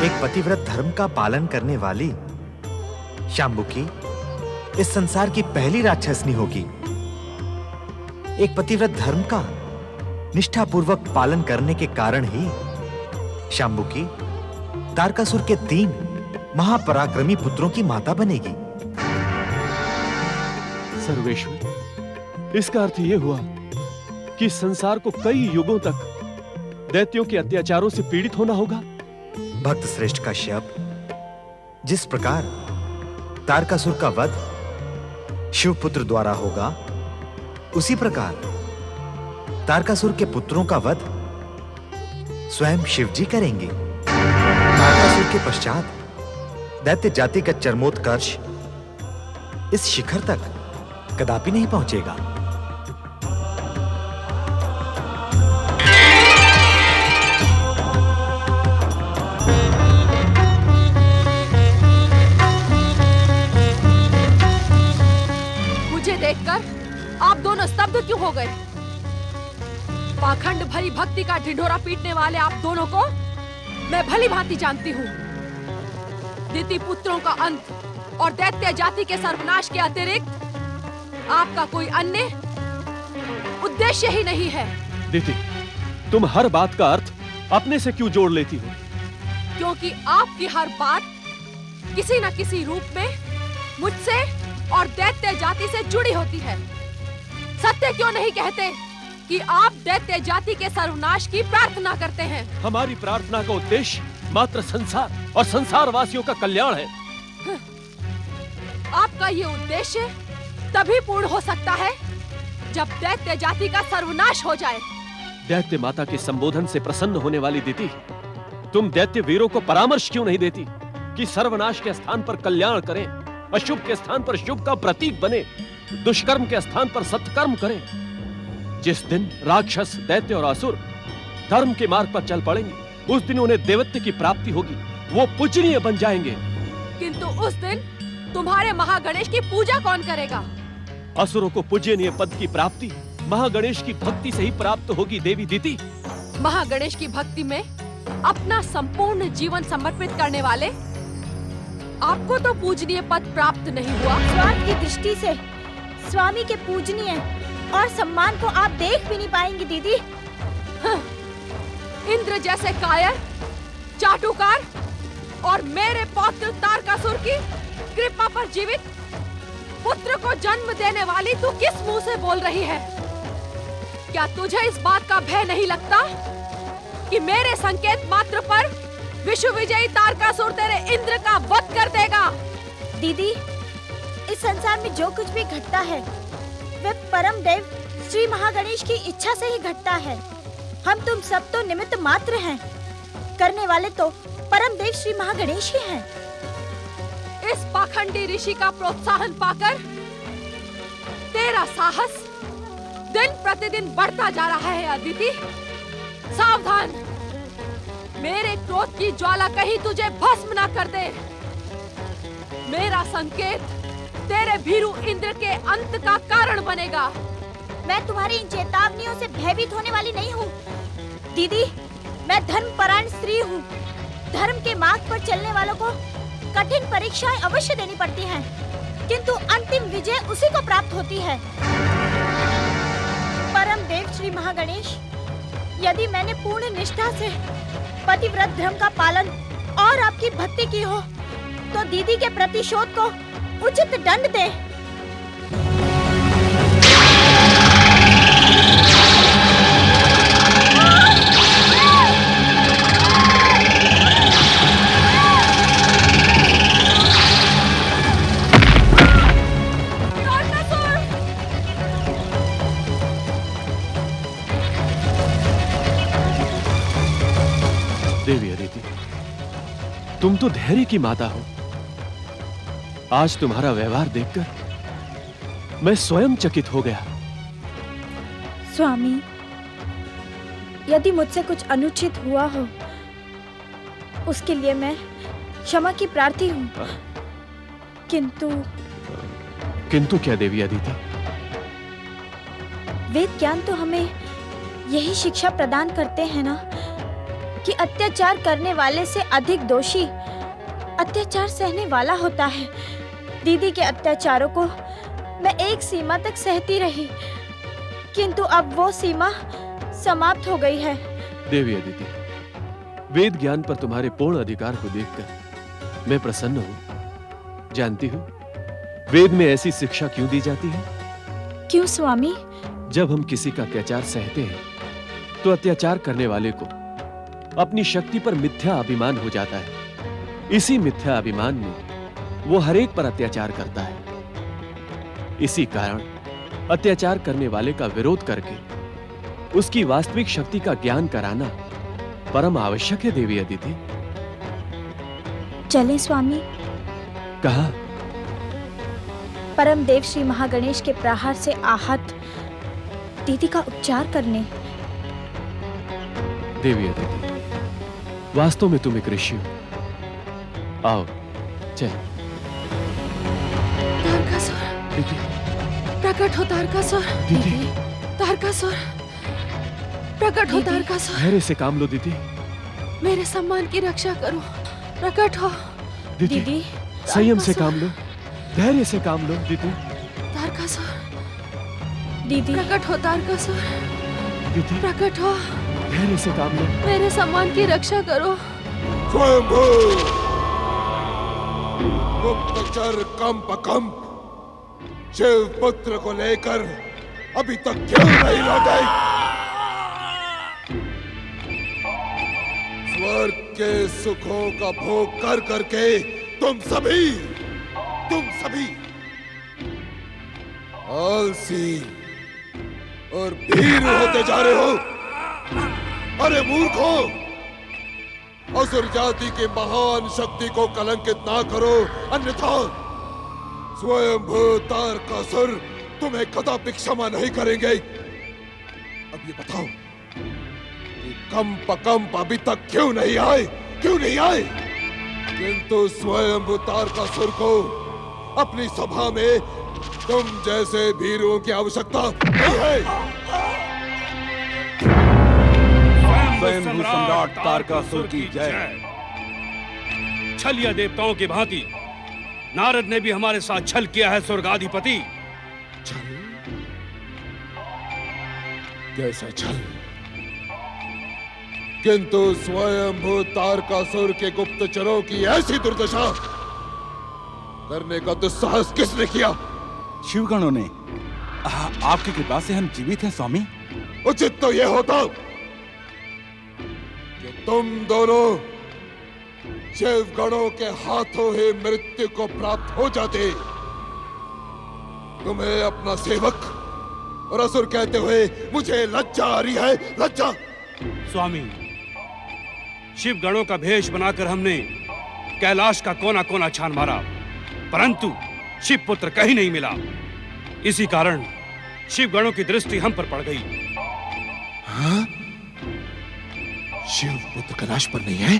एक पतिव्रत धर्म का पालन करने वाली शांबुकी इस संसार की पहली राक्षसनी होगी। एक पतिव्रत धर्म का निष्ठापूर्वक पालन करने के कारण ही शांबुकी तारकासुर के 3 महापराक्रमी पुत्रों की माता बनेगी। सर्वेश्वर, इसका अर्थ यह हुआ कि संसार को कई युगों तक दैत्यों के अत्याचारों से पीड़ित होना होगा। भक्त श्रेष्ठ कश्यप, जिस प्रकार तारकासुर का वध शिवपुत्र द्वारा होगा, उसी प्रकार तारकासुर के पुत्रों का वध स्वयं शिव जी करेंगे। तारकासुर के पश्चात दैत्य जाति का चरमोत्कर्ष इस शिखर तक कदापि नहीं पहुंचेगा। मुझे देखकर आप दोनों स्तब्ध क्यों हो गए? पाखंड भरी भक्ति का ढिंढोरा पीटने वाले आप दोनों को मैं भली भांति जानती हूँ। दिति पुत्रों का अंत और दैत्य जाति के सर्वनाश के अतिरिक्त आपका कोई अन्य उद्देश्य ही नहीं है। दिति, तुम हर बात का अर्थ अपने से क्यों जोड़ लेती हो? क्योंकि आपकी हर बात किसी न किसी रूप में मुझसे और दैत्य जाति से जुड़ी होती है। सत्य क्यों नहीं कहते कि आप दैत्य जाति के सर्वनाश की प्रार्थना करते हैं? हमारी प्रार्थना का उद्देश्य मात्र संसार और संसार वासियों का कल्याण है। आपका ये उद्देश्य तभी पूर्ण हो सकता है जब दैत्य जाति का सर्वनाश हो जाए। दैत्य माता के संबोधन से प्रसन्न होने वाली दिति, तुम दैत्य वीरों को परामर्श क्यों नहीं देती कि सर्वनाश के स्थान पर कल्याण करें, अशुभ के स्थान पर शुभ का प्रतीक बने, दुष्कर्म के स्थान पर सत्कर्म करें। जिस दिन राक्षस, दैत्य और असुर धर्म के मार्ग पर चल पड़ेंगे, उस दिन उन्हें देवत्व की प्राप्ति होगी, वो पूजनीय बन जाएंगे। किंतु उस दिन तुम्हारे महागणेश की पूजा कौन करेगा? असुरों को पूजनीय पद की प्राप्ति महागणेश की भक्ति से ही प्राप्त होगी देवी दिति। महागणेश की भक्ति में अपना संपूर्ण जीवन समर्पित करने वाले आपको तो पूजनीय पद प्राप्त नहीं हुआ। स्वार्थ की दृष्टि से स्वामी के पूजनीय और सम्मान को आप देख भी नहीं पाएंगी दीदी। इंद्र जैसे कायर, चाटुकार और मेरे पौत्र तारकासुर की कृपा पर जीवित पुत्र को जन्म देने वाली तू किस मुंह से बोल रही है? क्या तुझे इस बात का भय नहीं लगता कि मेरे संकेत मात्र पर विश्व विजयी तारकासुर तेरे इंद्र का वध कर देगा? दीदी, इस संसार में जो कुछ भी घटता है वे परम देव श्री महागणेश की इच्छा से ही घटता है। हम तुम सब तो निमित्त मात्र हैं, करने वाले तो परम देव श्री महागणेश ही हैं। इस पाखंडी ऋषि का प्रोत्साहन पाकर तेरा साहस दिन प्रतिदिन बढ़ता जा रहा है अदिति। सावधान, मेरे क्रोध की ज्वाला कहीं तुझे भस्म न कर दे। मेरा संकेत तेरे भीरू इंद्र के अंत का कारण बनेगा। मैं तुम्हारी इन चेतावनियों से भयभीत होने वाली नहीं हूँ दीदी। मैं धर्मपरायण स्त्री हूँ। धर्म के मार्ग पर चलने वालों को कठिन परीक्षाएं अवश्य देनी पड़ती हैं, किंतु अंतिम विजय उसी को प्राप्त होती है। परम देव श्री महागणेश, यदि मैंने पूर्ण निष्ठा से पतिव्रत धर्म का पालन और आपकी भक्ति की हो तो दीदी के प्रतिशोध को उचित दंड दे। देवी अदिति, तुम तो धैर्य की माता हो। आज तुम्हारा व्यवहार देखकर मैं स्वयं चकित हो गया। स्वामी, यदि मुझसे कुछ अनुचित हुआ हो उसके लिए मैं क्षमा की प्रार्थी हूँ, किंतु क्या देवी अदिति? वेद ज्ञान तो हमें यही शिक्षा प्रदान करते हैं ना कि अत्याचार करने वाले से अधिक दोषी अत्याचार सहने वाला होता है। दीदी के अत्याचारों को मैं एक सीमा तक सहती रही, किंतु अब वो सीमा समाप्त हो गई है। देवी अदिति, वेद ज्ञान पर तुम्हारे पूर्ण अधिकार को देखकर मैं प्रसन्न हूँ। जानती हो वेद में ऐसी शिक्षा क्यों दी जाती है? क्यों स्वामी? जब हम किसी का अत्याचार सहते हैं तो अत्याचार करने वाले को अपनी शक्ति पर मिथ्या अभिमान हो जाता है। इसी मिथ्या अभिमान में वो हर एक पर अत्याचार करता है। इसी कारण अत्याचार करने वाले का विरोध करके उसकी वास्तविक शक्ति का ज्ञान कराना परम आवश्यक है देवी अदिति। चलें स्वामी। कहा? परम देव श्री महागणेश के प्रहार से आहत दीदी का उपचार करने। देवी अदिति, वास्तव में तुम एक ऋषि हो। आओ चल। तारकासुर, प्रकट हो तारकासुर। दीदी, तारकासुर, प्रकट हो तारकासुर। धैर्य से काम लो दीदी। मेरे सम्मान की रक्षा करो, प्रकट हो। दीदी, संयम से काम लो, धैर्य से काम लो दीदी। तारकासुर, दीदी, प्रकट हो तारकासुर। दीदी, प्रकट हो, धैर्य से काम लो। मेरे सम्मान की रक्षा करो। स्वयंभू गुप्तचर कंप शिव पुत्र को लेकर अभी तक क्यों नहीं लौटे? स्वर्ग के सुखों का भोग कर करके तुम सभी आलसी और भीरू होते जा रहे हो। अरे मूर्खो, असुर जाति की महान शक्ति को कलंकित ना करो, अन्यथा स्वयंभू तारकासुर तुम्हें कदापि क्षमा नहीं करेंगे। अब ये बताओ कि कंप अभी तक क्यों नहीं आए? किंतु स्वयंभू तारकासुर को अपनी सभा में तुम जैसे भीरुओं की आवश्यकता नहीं है। स्वयंभू सम्राट तारकासुर की जय। छलिया देवताओं की भांति नारद ने भी हमारे साथ छल किया है स्वर्गाधिपति। कैसा छल? किंतु स्वयंभू तारकासुर के गुप्तचरों की ऐसी दुर्दशा करने का दुस्साहस किसने किया? शिवगणों ने। आपकी कृपा से हम जीवित हैं स्वामी। उचित तो यह होता कि तुम दोनों शिव गणों के हाथों ही मृत्यु को प्राप्त हो जाते। तुम्हें अपना सेवक और असुर कहते हुए मुझे लज्जा आ रही है, लज्जा। स्वामी, शिव गणों का भेष बनाकर हमने कैलाश का कोना कोना छान मारा, परंतु शिव पुत्र कहीं नहीं मिला। इसी कारण शिव गणों की दृष्टि हम पर पड़ गई। हाँ? शिव पुत्र कैलाश पर नहीं है?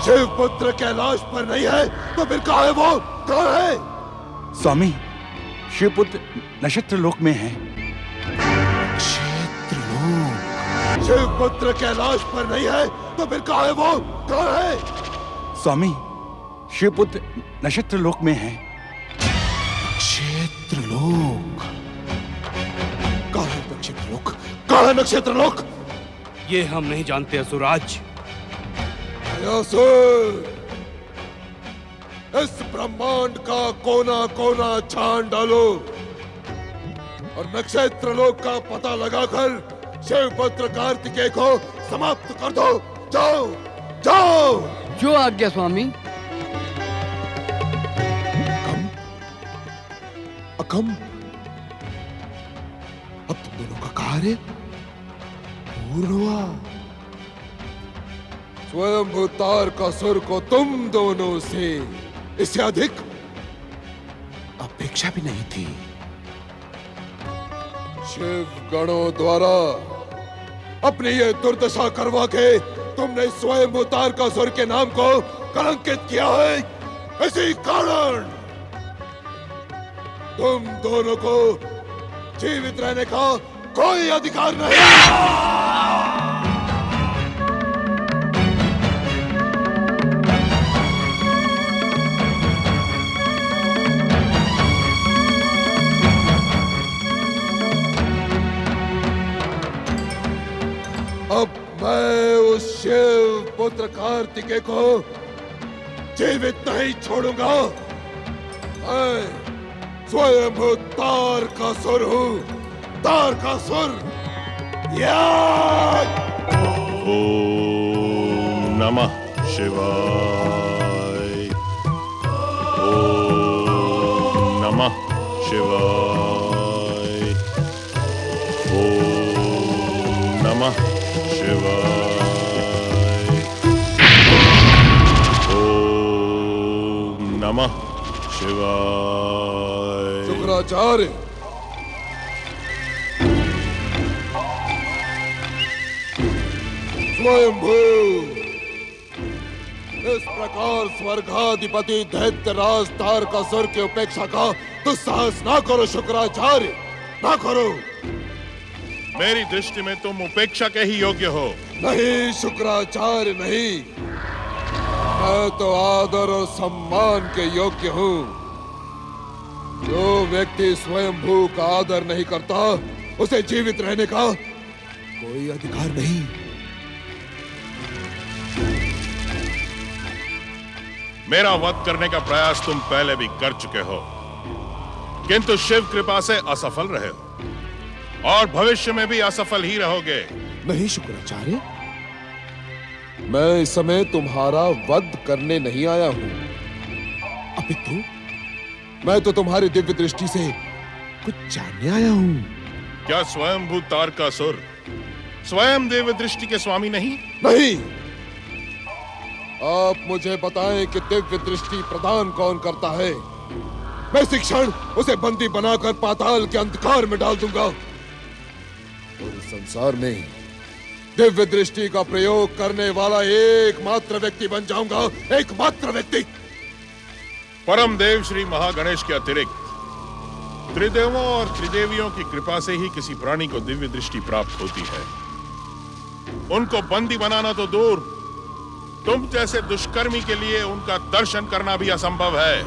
शिव पुत्र कैलाश पर नहीं है तो फिर कहाँ है वो? कहाँ है? स्वामी, शिवपुत्र नक्षत्र लोक में है। नक्षत्र लोक? शिव पुत्र कैलाश पर नहीं है तो फिर कहाँ है वो? कहाँ है? स्वामी, शिवपुत्र नक्षत्र लोक में है। नक्षत्र लोक? कहाँ है नक्षत्र लोक? कहाँ है नक्षत्र लोक? ये हम नहीं जानते असुराज। असुर, इस ब्रह्मांड का कोना कोना छान डालो और नक्षत्र लोक का पता लगाकर शिवपुत्र कार्तिकेय को समाप्त कर दो। जाओ जाओ। जो आज्ञा स्वामी। अकम, अब तुम दोनों का कार्य पूर्ण हुआ। स्वयंभू तारकासुर को तुम दोनों से इससे अधिक अपेक्षा भी नहीं थी। शिव गणों द्वारा अपनी ये दुर्दशा करवा के तुमने स्वयंभू तारकासुर के नाम को कलंकित किया है। इसी कारण तुम दोनों को जीवित रहने का कोई अधिकार नहीं। अब मैं उस शिव पुत्र कार्तिकेय को जीवित नहीं छोड़ूंगा। मैं स्वयंभू तारकासुर हूं, तारकासुर। ओम नमः शिवाय। ओम नमः शिवाय। ओम नमः शिवाय। नमः शिवाय। शुक्राचार्य, स्वयंभू, इस प्रकार स्वर्गाधिपति दैत्यराज तारकासुर की उपेक्षा का दुस्साहस ना करो शुक्राचार्य, ना करो। मेरी दृष्टि में तुम उपेक्षा के ही योग्य हो। नहीं शुक्राचार्य, नहीं, मैं तो आदर और सम्मान के योग्य हूँ। जो व्यक्ति स्वयंभू का आदर नहीं करता, उसे जीवित रहने का कोई अधिकार नहीं। मेरा वध करने का प्रयास तुम पहले भी कर चुके हो, किंतु शिव कृपा से असफल रहे हो और भविष्य में भी असफल ही रहोगे। नहीं शुक्राचार्य, मैं इस समय तुम्हारा वध करने नहीं आया हूं, अपितु मैं तो तुम्हारी दिव्य दृष्टि से कुछ जानने आया हूं। क्या स्वयंभू तारकासुर स्वयं दिव्य दृष्टि के स्वामी नहीं? नहीं, आप मुझे बताएं कि दिव्य दृष्टि प्रदान कौन करता है। मैं इसी क्षण उसे बंदी बनाकर पाताल के अंधकार में डाल दूंगा और इस संसार में दिव्य दृष्टि का प्रयोग करने वाला एकमात्र व्यक्ति बन जाऊंगा, एकमात्र व्यक्ति। परम देव श्री महागणेश के अतिरिक्त त्रिदेवों और त्रिदेवियों की कृपा से ही किसी प्राणी को दिव्य दृष्टि प्राप्त होती है। उनको बंदी बनाना तो दूर, तुम जैसे दुष्कर्मी के लिए उनका दर्शन करना भी असंभव है।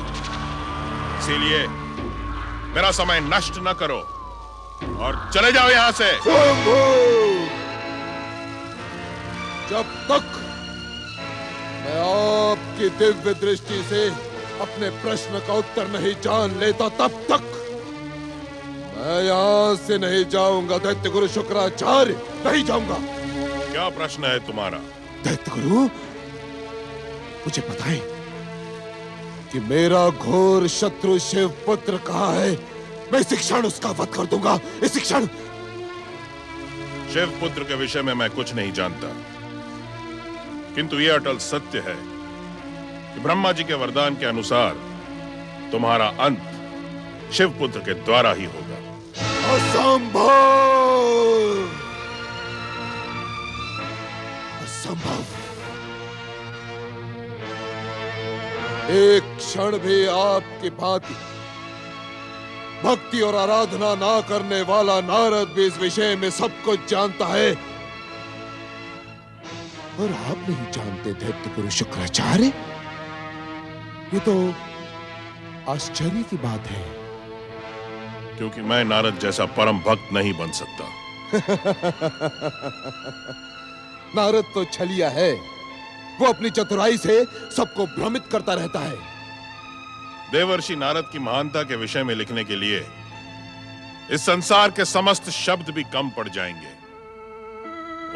इसीलिए मेरा समय नष्ट न करो और चले जाओ यहां से। जब तक मैं आपकी दिव्य दृष्टि से अपने प्रश्न का उत्तर नहीं जान लेता, तब तक मैं यहां से नहीं जाऊंगा। दैत्य गुरु शुक्राचार्य, नहीं जाऊंगा। क्या प्रश्न है तुम्हारा? दैत्य गुरु, मुझे बताएं कि मेरा घोर शत्रु शिव पुत्र कहाँ है। मैं इसी क्षण उसका वध कर दूंगा, इसी क्षण। शिव पुत्र के विषय में मैं कुछ नहीं जानता, किंतु यह अटल सत्य है कि ब्रह्मा जी के वरदान के अनुसार तुम्हारा अंत शिव पुत्र के द्वारा ही होगा। असंभव, असंभव। एक क्षण भी आपकी भांति भक्ति और आराधना ना करने वाला नारद भी इस विषय में सब कुछ जानता है, और आप नहीं जानते दैत्य गुरु शुक्राचार्य। ये तो आश्चर्य की बात है। क्योंकि मैं नारद जैसा परम भक्त नहीं बन सकता। नारद तो छलिया है, वो अपनी चतुराई से सबको भ्रमित करता रहता है। देवर्षि नारद की महानता के विषय में लिखने के लिए इस संसार के समस्त शब्द भी कम पड़ जाएंगे।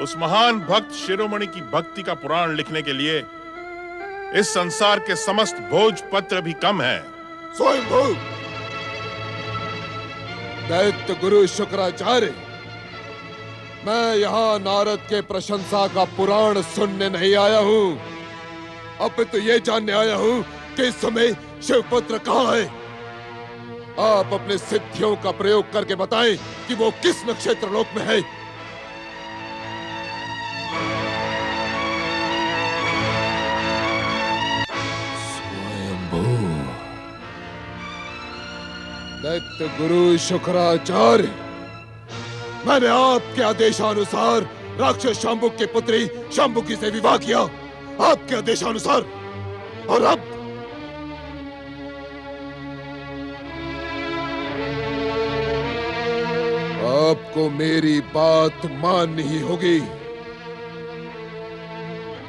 उस महान भक्त शिरोमणि की भक्ति का पुराण लिखने के लिए इस संसार के समस्त भोजपत्र भी कम है। स्वयंभू दैत्य गुरु शुक्राचार्य, मैं यहाँ नारद के प्रशंसा का पुराण सुनने नहीं आया हूँ, अब तो ये जानने आया हूँ कि इस समय शिवपुत्र कहाँ है। आप अपने सिद्धियों का प्रयोग करके बताएं कि वो किस नक्षत्र लोक में है। दैत्य गुरु शुक्राचार्य, मैंने आपके आदेशानुसार राक्षस शांबुक की पुत्री शांबुकी से विवाह किया, आपके आदेशानुसार। और अब आपको मेरी बात माननी ही होगी।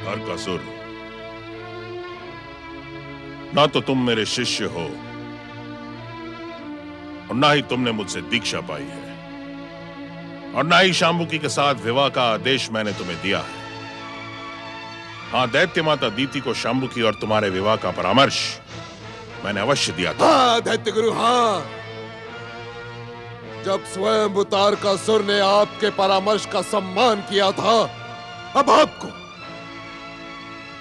तारकासुर, ना तो तुम मेरे शिष्य हो और ना ही तुमने मुझसे दीक्षा पाई है, और ना ही शांबुकी के साथ विवाह का आदेश मैंने तुम्हें दिया है। हाँ, दैत्य माता दीति को शांबुकी और तुम्हारे विवाह का परामर्श मैंने अवश्य दिया था। हाँ दैत्य गुरु, हाँ, जब स्वयं तारकासुर ने आपके परामर्श का सम्मान किया था, अब आपको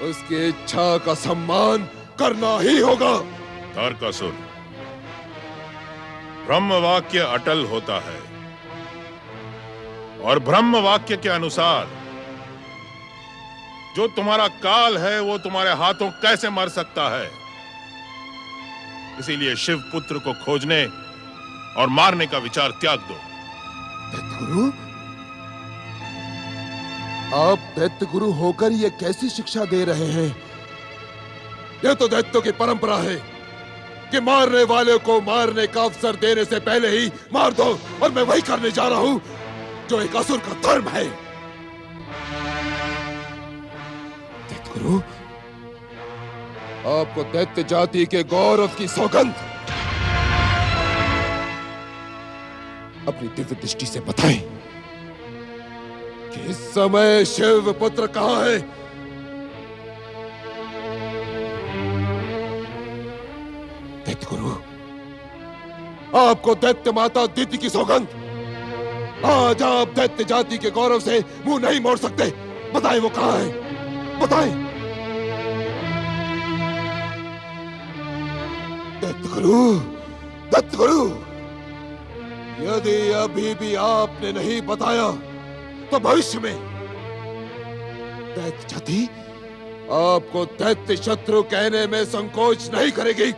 उसकी इच्छा का सम्मान करना ही होगा। तारकासुर, ब्रह्म वाक्य अटल होता है और ब्रह्म वाक्य के अनुसार जो तुम्हारा काल है वो तुम्हारे हाथों कैसे मर सकता है। इसीलिए शिव पुत्र को खोजने और मारने का विचार त्याग दो। गुरु, आप दैत्य गुरु होकर ये कैसी शिक्षा दे रहे हैं? यह तो दैत्यों की परंपरा है कि मारने वाले को मारने का अवसर देने से पहले ही मार दो, और मैं वही करने जा रहा हूं जो एक असुर का धर्म है। दैत्य गुरु, आपको दैत्य जाति के गौरव की सौगंध अपनी दिव्य दृष्टि से बताएं कि इस समय शिव पुत्र कहां है। दैत्य गुरु, आपको दैत्य माता दिति की सौगंध, आज आप दैत्य जाति के गौरव से मुंह नहीं मोड़ सकते। बताएं वो कहां है, बताएं। दैत्य गुरु, दैत्य गुरु, यदि अभी भी आपने नहीं बताया तो भविष्य में दैत्य जाति आपको दैत्य शत्रु कहने में संकोच नहीं करेगी।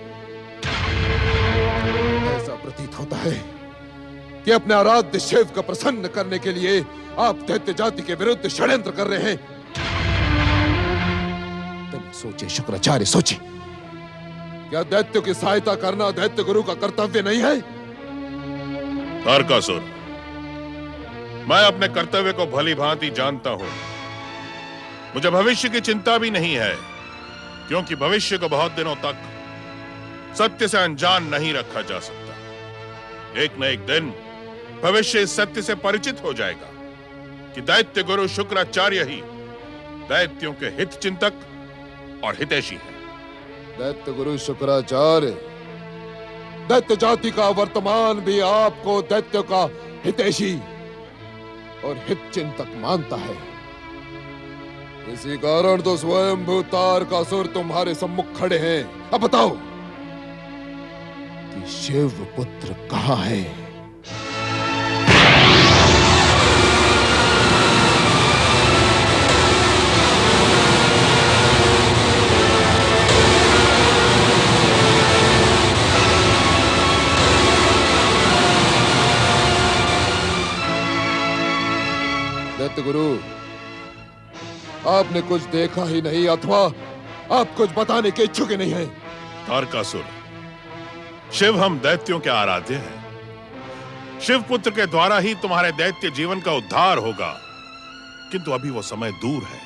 ऐसा प्रतीत होता है कि अपने आराध्य शिव को प्रसन्न करने के लिए आप दैत्य जाति के विरुद्ध षड्यंत्र कर रहे हैं। तुम सोचे शुक्राचार्य, सोचे, क्या दैत्यों की सहायता करना दैत्य गुरु का कर्तव्य नहीं है? तारकासुर, मैं अपने कर्तव्य को भली भांति जानता हूं। मुझे भविष्य की चिंता भी नहीं है, क्योंकि भविष्य को बहुत दिनों तक सत्य से अनजान नहीं रखा जा सकता। एक न एक दिन भविष्य इस सत्य से परिचित हो जाएगा कि दैत्य गुरु शुक्राचार्य ही दैत्यों के हित चिंतक और हितैषी है। दैत्य गुरु शुक्राचार्य दैत्य जाति का वर्तमान भी आपको दैत्य का हितैषी और हित चिंतक मानता है। इसी कारण तो स्वयंभू तारकासुर तुम्हारे सम्मुख खड़े हैं। अब बताओ कि शिव पुत्र कहां है? दैत्य गुरु, आपने कुछ देखा ही नहीं अथवा आप कुछ बताने के इच्छुक ही नहीं हैं। तारकासुर, शिव हम दैत्यों के आराध्य हैं। शिव पुत्र के द्वारा ही तुम्हारे दैत्य जीवन का उद्धार होगा, किंतु अभी वो समय दूर है।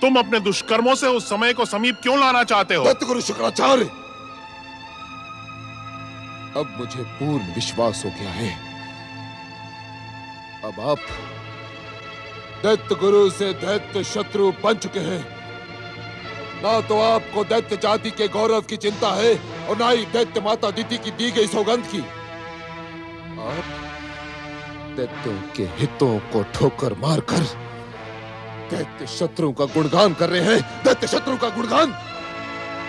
तुम अपने दुष्कर्मों से उस समय को समीप क्यों लाना चाहते हो? दैत्य गुरु शुक्राचार्य, अब मुझे पूर्ण विश्वास हो गया है। अब आप दैत्य गुरु से दैत्य शत्रु बन चुके हैं। ना तो आपको दैत्य जाति के गौरव की चिंता है और ना ही दैत्य माता दिति की दी गई सौगंध की। आप दैत्यों के हितों को ठोकर मारकर दैत्य शत्रु का गुणगान कर रहे हैं। दैत्य शत्रु का गुणगान।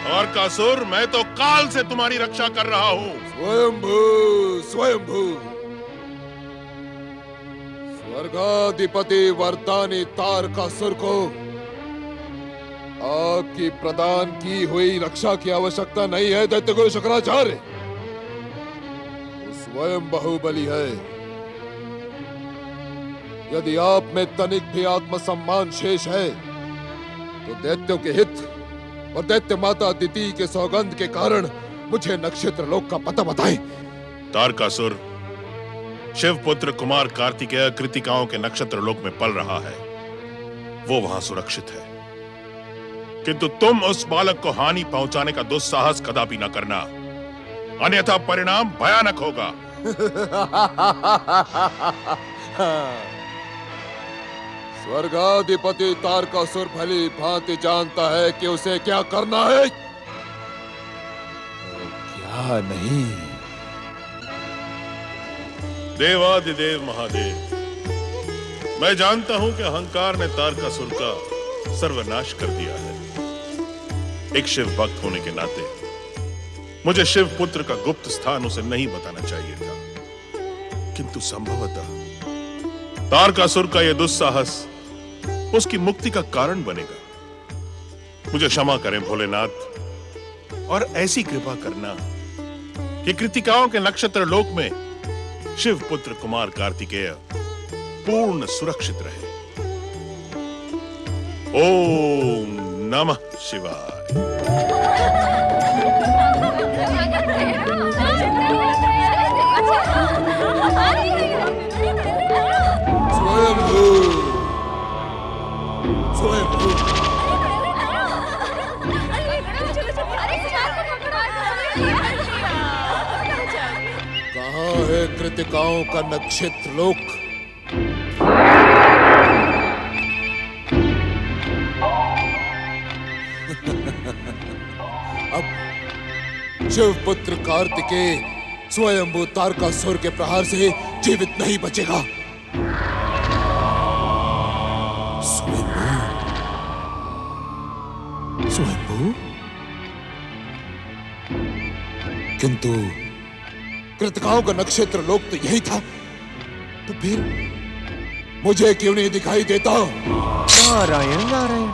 तारकासुर, मैं तो काल से तुम्हारी रक्षा कर रहा हूं। स्वयंभू, स्वयंभू, स्वर्गाधिपति वरदानी तारकासुर को आपकी प्रदान की हुई रक्षा की आवश्यकता नहीं है। दैत्य गुरु शुक्राचार्य, वो स्वयं बाहुबली है। यदि आप में तनिक भी आत्मसम्मान शेष है तो दैत्यों के हित और दैत्य माता दिति के सौगंध के कारण मुझे नक्षत्र लोक का पता बताएं। तारकासुर, शिव पुत्र कुमार कार्तिकेय कृतिकाओं के नक्षत्र लोक में पल रहा है। वो वहां सुरक्षित है, किंतु तुम उस बालक को हानि पहुंचाने का दुस्साहस कदापि न करना, अन्यथा परिणाम भयानक होगा। स्वर्गाधिपति तारकासुर भली भांति जानता है कि उसे क्या करना है और क्या नहीं। देवादिदेव महादेव, मैं जानता हूं कि अहंकार ने तारकासुर का सर्वनाश कर दिया है। एक शिव भक्त होने के नाते मुझे शिव पुत्र का गुप्त स्थान उसे नहीं बताना चाहिए था, किंतु संभवतः तारकासुर का यह दुस्साहस उसकी मुक्ति का कारण बनेगा। मुझे क्षमा करें भोलेनाथ, और ऐसी कृपा करना कि कृतिकाओं के नक्षत्र लोक में शिव पुत्र कुमार कार्तिकेय पूर्ण सुरक्षित रहे। ओम नमः शिवाय। स्वयंभू, स्वयंभू। कहाँ है कृतिकाओं का नक्षत्र लोक? अब शिवपुत्र कार्तिकेय स्वयंभू तारकासुर के प्रहार से जीवित नहीं बचेगा। स्वयंभू, स्वयंभू, किंतु कृतिकाओं का नक्षत्र लोक तो यही था, तो फिर मुझे क्यों नहीं दिखाई देता? नारायण नारायण,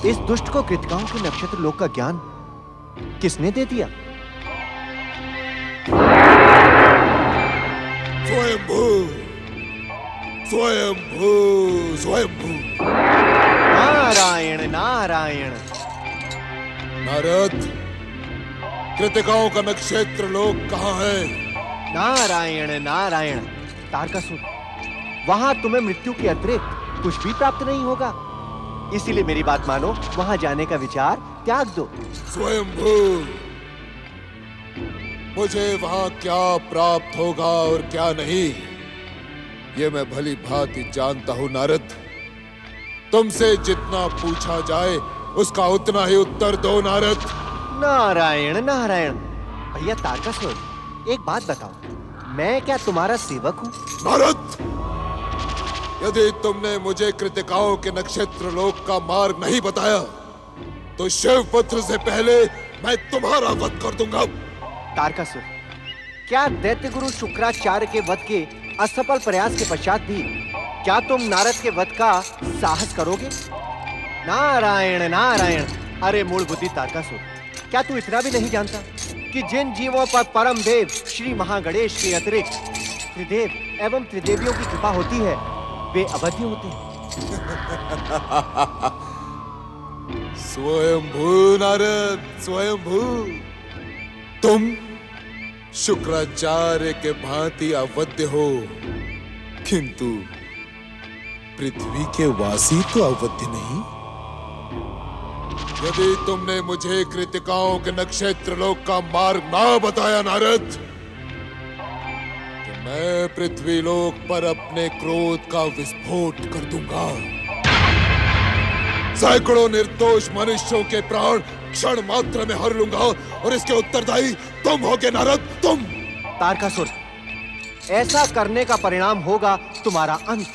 इस दुष्ट को कृतिकाओं के नक्षत्र लोक का ज्ञान किसने दे दिया? स्वयंभू, स्वयंभू, स्वयंभू। नारायण नारायण। नारद, कृतिकाओं का नक्षत्र लोक कहाँ है? नारायण नारायण। तारकासुर, वहां तुम्हें मृत्यु के अतिरिक्त कुछ भी प्राप्त नहीं होगा, इसीलिए मेरी बात मानो, वहां जाने का विचार त्याग दो। स्वयंभू, मुझे वहां क्या प्राप्त होगा और क्या नहीं, ये मैं भली भांति जानता हूं नारद। तुमसे जितना पूछा जाए उसका उतना ही उत्तर दो नारद। नारायण नारायण। भैया तारकासुर, एक बात बताओ, मैं क्या तुम्हारा सेवक हूँ? नारद, यदि तुमने मुझे कृतिकाओं के नक्षत्र लोक का मार्ग नहीं बताया तो शिवपुत्र से पहले मैं तुम्हारा वध कर दूंगा। तारकासुर, क्या दैत्य गुरु शुक्राचार्य के वध के असफल प्रयास के पश्चात भी क्या तुम नारद के वध का साहस करोगे? नारायण नारायण। अरे मूढ़ बुद्धि तारकासुर, क्या तू इतना भी नहीं जानता कि जिन जीवों पर परम देव श्री महागणेश के अतिरिक्त त्रिदेव एवं त्रिदेवियों की कृपा होती है वे अवध्य होते हैं? स्वयंभू नारद, स्वयंभू, तुम शुक्राचार्य के भांति अवध्य हो, किंतु पृथ्वी के वासी तो अवध्य नहीं। यदि तुमने मुझे कृतिकाओं के नक्षत्र लोक का मार्ग ना बताया नारद, तो मैं पृथ्वी लोक पर अपने क्रोध का विस्फोट कर दूंगा। सैकड़ों निर्दोष मनुष्यों के प्राण क्षण मात्र में हर लूंगा और इसके उत्तरदायी तुम होगे नारद, तुम। तारकासुर, ऐसा करने का परिणाम होगा तुम्हारा अंत,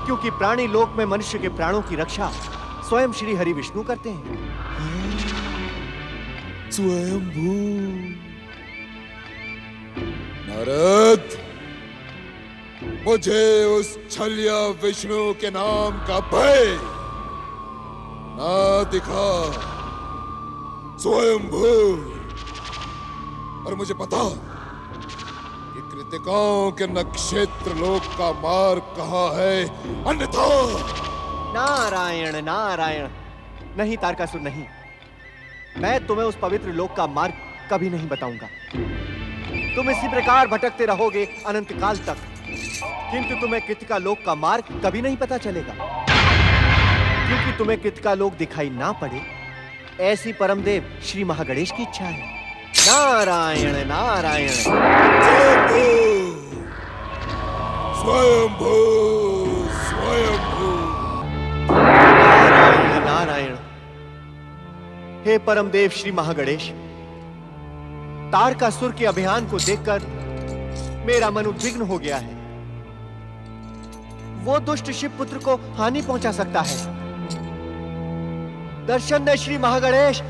क्योंकि प्राणी लोक में मनुष्य के प्राणों की रक्षा स्वयं श्री हरि विष्णु करते हैं। स्वयंभू नारद, मुझे उस छलिया विष्णु के नाम का भय ना दिखा। स्वयंभू, और मुझे पता कि कृतिकाओं के नक्षत्र लोक का मार्ग कहाँ है, अन्यथा। नारायण नारायण। नहीं तारकासुर नहीं, मैं तुम्हें उस पवित्र लोक का मार्ग कभी नहीं बताऊंगा। तुम इसी प्रकार भटकते रहोगे अनंत काल तक, किंतु तुम्हें कृतिका लोक का मार्ग कभी नहीं पता चलेगा, क्योंकि तुम्हें कृतिका लोक दिखाई ना पड़े ऐसी परमदेव श्री महागणेश की इच्छा है। नारायण नारायण। स्वयंभू, स्वयंभू। नारायण नारायण। हे परमदेव श्री महागणेश, तारकासुर के अभियान को देखकर मेरा मन उद्विग्न हो गया है। वो दुष्ट शिव पुत्र को हानि पहुंचा सकता है। दर्शन दे श्री महागणेश,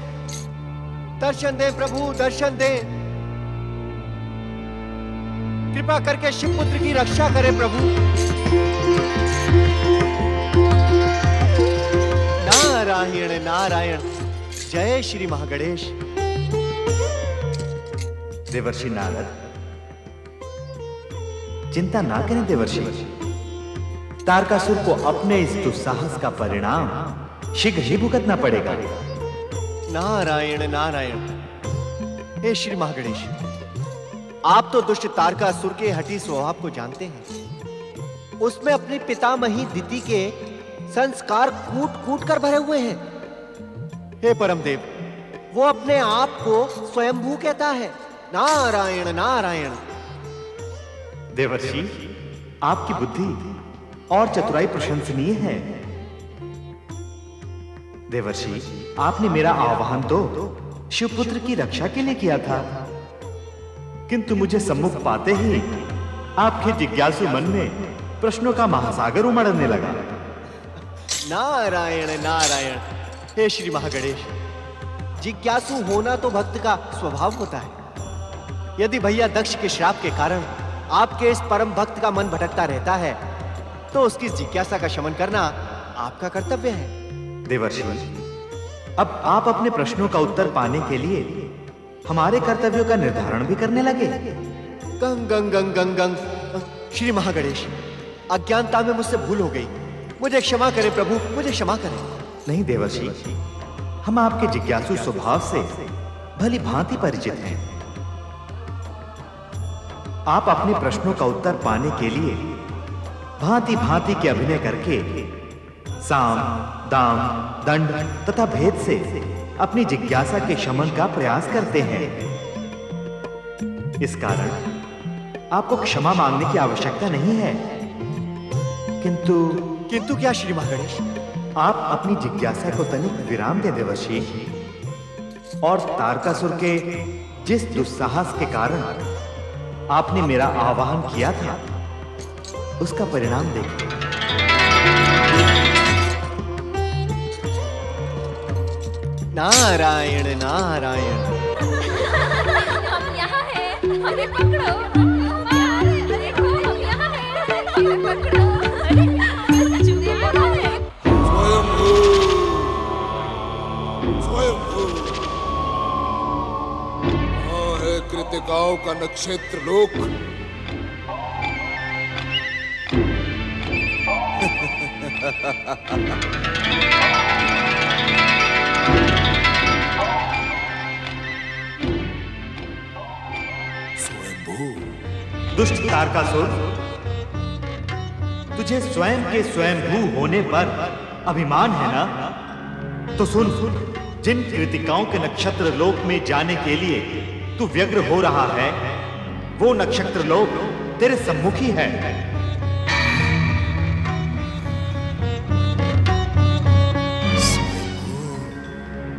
दर्शन दें प्रभु, दर्शन दें। कृपा करके शिवपुत्र की रक्षा करें प्रभु। नारायण नारायण, जय श्री महागणेश। देवर्षि नारद, चिंता ना करें देवर्षि। तारकासुर को अपने इस दुस्साहस का परिणाम शीघ्र ही भुगतना पड़ेगा। नारायण नारायण। हे श्री महागणेश, आप तो दुष्ट तारकासुर के हठी स्वभाव को जानते हैं। उसमें अपनी पितामही दिति के संस्कार कूट कूट कर भरे हुए हैं। हे परमदेव, वो अपने आप को स्वयंभू कहता है। नारायण नारायण। देवर्षि, आपकी बुद्धि और चतुराई प्रशंसनीय है। देवर्षि, आपने मेरा आह्वान तो शिवपुत्र की रक्षा के लिए किया था, किंतु मुझे सम्मुख पाते ही आपके जिज्ञासु मन में प्रश्नों का महासागर उमड़ने लगा। नारायण नारायण। हे श्री महागणेश, जिज्ञासु होना तो भक्त का स्वभाव होता है। यदि भैया दक्ष के श्राप के कारण आपके इस परम भक्त का मन भटकता रहता है, तो उसकी जिज्ञासा का शमन करना आपका कर्तव्य है। देवर्षि, अब आप अपने प्रश्नों का उत्तर पाने के लिए हमारे कर्तव्यों का निर्धारण भी करने लगे। गंग गंग गंग गंग गंग। श्री महागणेश, अज्ञानता में मुझसे भूल हो गई, मुझे क्षमा करें प्रभु, मुझे क्षमा करें। नहीं देवर्षि, हम आपके जिज्ञासु स्वभाव से भली भांति परिचित हैं। आप अपने प्रश्नों का उत्तर पाने के लिए भांति भांति के अभिनय करके साम, दाम, दंड तथा भेद से अपनी जिज्ञासा के शमन का प्रयास करते हैं। इस कारण आपको क्षमा मांगने की आवश्यकता नहीं है। किंतु क्या श्री महागणेश, आप अपनी जिज्ञासा को तनिक विराम दे देवर्षि, और तारकासुर के जिस दुस्साहस के कारण आपने मेरा आह्वान किया था, उसका परिणाम देखिए। नारायण नारायण। हम यहाँ हैं, हमें पकड़ो। अरे हम यहाँ हैं, हमें पकड़ो। अरे चूहे बना है। स्वयंभू। कहाँ है कृतिकाओं का नक्षत्र लोक? दुष्ट तारकासुर, तुझे स्वयं के स्वयंभू होने पर अभिमान है ना? तो सुन, जिन कृतिकाओं के नक्षत्र लोक में जाने के लिए तू व्यग्र हो रहा है, वो नक्षत्र लोक तेरे सम्मुख ही है।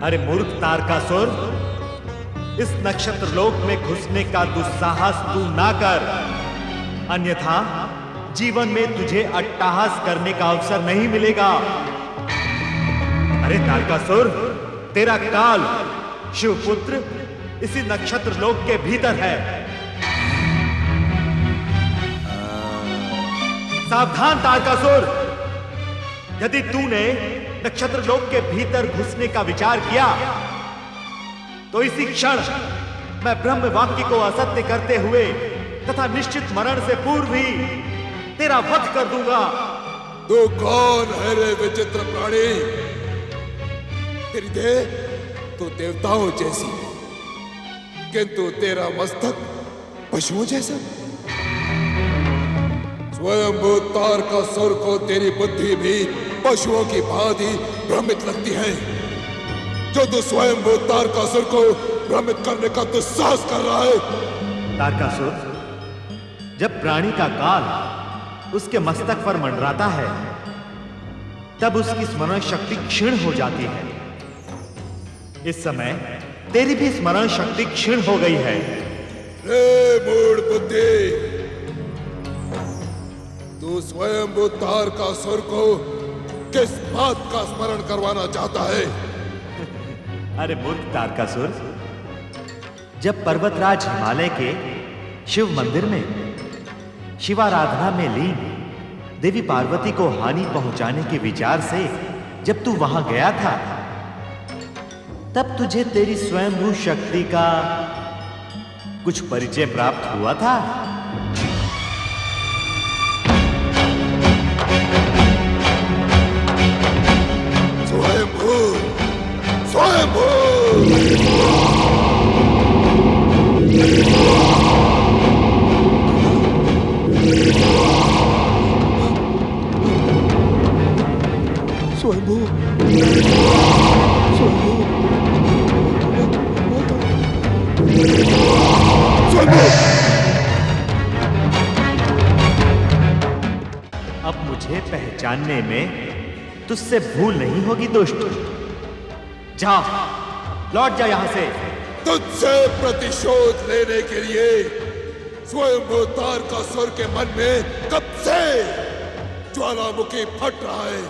अरे मूर्ख तारकासुर, इस नक्षत्र लोक में घुसने का दुस्साहस तू ना कर, अन्यथा जीवन में तुझे अट्टहास करने का अवसर नहीं मिलेगा। अरे तारकासुर, तेरा काल शिवपुत्र इसी नक्षत्र लोक के भीतर है। सावधान तारकासुर, यदि तूने नक्षत्र लोक के भीतर घुसने का विचार किया, तो इसी क्षण मैं ब्रह्म वाक्य को असत्य करते हुए तथा निश्चित मरण से पूर्व ही तेरा वध कर दूंगा। तू कौन है रे विचित्र प्राणी? तेरी देह तो देवताओं जैसी, किंतु तेरा मस्तक पशुओं जैसा। स्वयंभू तारकासुर को तेरी बुद्धि भी पशुओं की भांति भ्रमित लगती है। जो तू स्वयंभू तारकासुर को भ्रमित करने का दुस्साहस कर रहा है। तारकासुर, जब प्राणी का काल उसके मस्तक पर मंडराता है, तब उसकी स्मरण शक्ति क्षीण हो जाती है। इस समय तेरी भी स्मरण शक्ति क्षीण हो गई है। रे मूढ़ बुद्धि, तू स्वयंभू तारकासुर को किस बात का स्मरण करवाना चाहता है? अरे मूर्ख तारकासुर, जब पर्वतराज हिमालय के शिव मंदिर में शिवाराधना में लीन देवी पार्वती को हानि पहुंचाने के विचार से जब तू वहां गया था, तब तुझे तेरी स्वयंभू शक्ति का कुछ परिचय प्राप्त हुआ था? स्वयंभू, स्वयंभू। स्वयंभू, स्वयंभू। अब मुझे पहचानने में तुझसे भूल नहीं होगी दुष्ट। जा, लौट जा यहां से। तुझसे प्रतिशोध लेने के लिए स्वयंभू तारकासुर के मन में कब से ज्वालामुखी फट रहा है।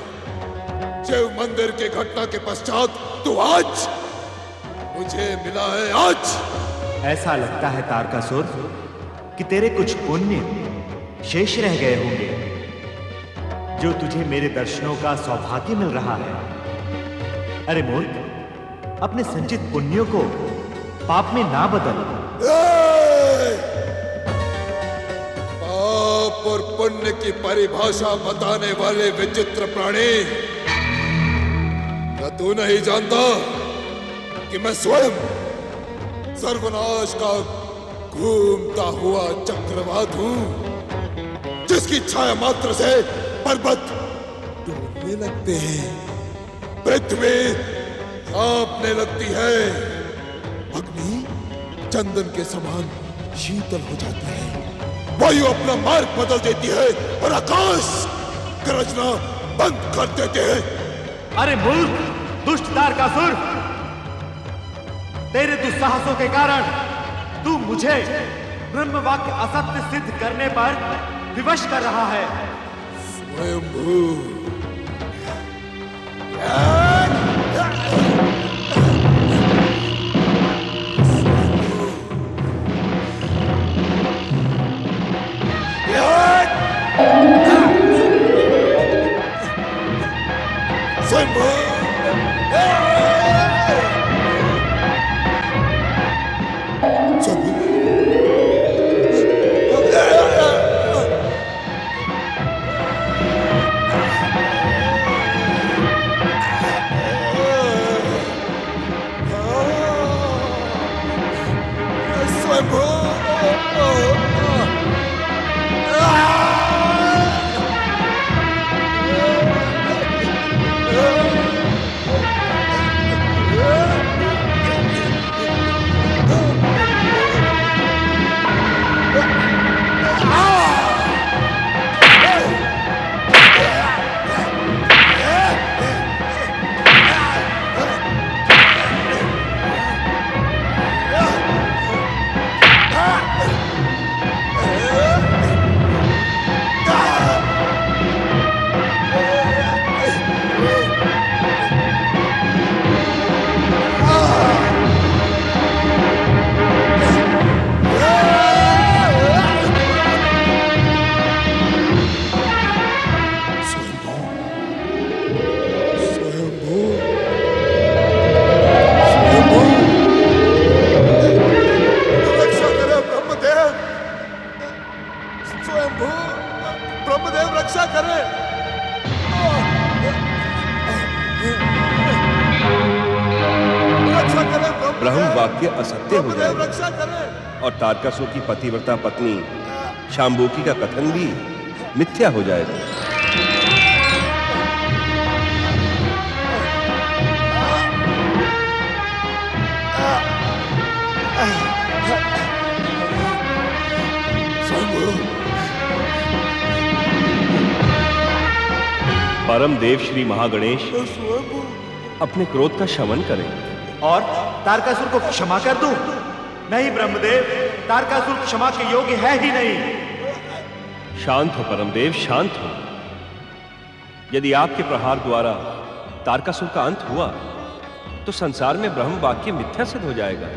शिव मंदिर की घटना के पश्चात तू आज मुझे मिला है। आज ऐसा लगता है तारकासुर कि तेरे कुछ पुण्य शेष रह गए होंगे, जो तुझे मेरे दर्शनों का सौभाग्य मिल रहा है। अरे मूर्ख, अपने संचित पुण्यों को पाप में ना बदल। पाप और पुण्य की परिभाषा बताने वाले विचित्र प्राणी, क्या तू नहीं जानता कि मैं स्वयं सर्वनाश का घूमता हुआ चक्रवात हूं, जिसकी छाया मात्र से पर्वत डूबने लगते हैं, पृथ्वी कांपने लगती है, अग्नि चंदन के समान शीतल हो जाती है, वायु अपना मार्ग बदल देती है और आकाश गरजना बंद कर देते हैं। अरे मूर्ख, दुष्ट तारकासुर, तेरे दुस्साहसों के कारण तू मुझे ब्रह्म वाक्य असत्य सिद्ध करने पर विवश कर रहा है। स्वयंभू, स्वयंभू, ब्रह्मदेव रक्षा करे। ब्रह्म वाक्य असत्य हो जाएगा और तारकासुर की पतिव्रता पत्नी शांबुकी का कथन भी मिथ्या हो जाएगा। परम देव श्री महागणेश अपने क्रोध का शमन करें और तारकासुर को क्षमा कर दूं? नहीं ब्रह्मदेव, तारकासुर क्षमा के योग्य है ही नहीं। शांत हो परमदेव, शांत हो। यदि आपके प्रहार द्वारा तारकासुर का अंत हुआ तो संसार में ब्रह्म वाक्य मिथ्या सिद्ध हो जाएगा।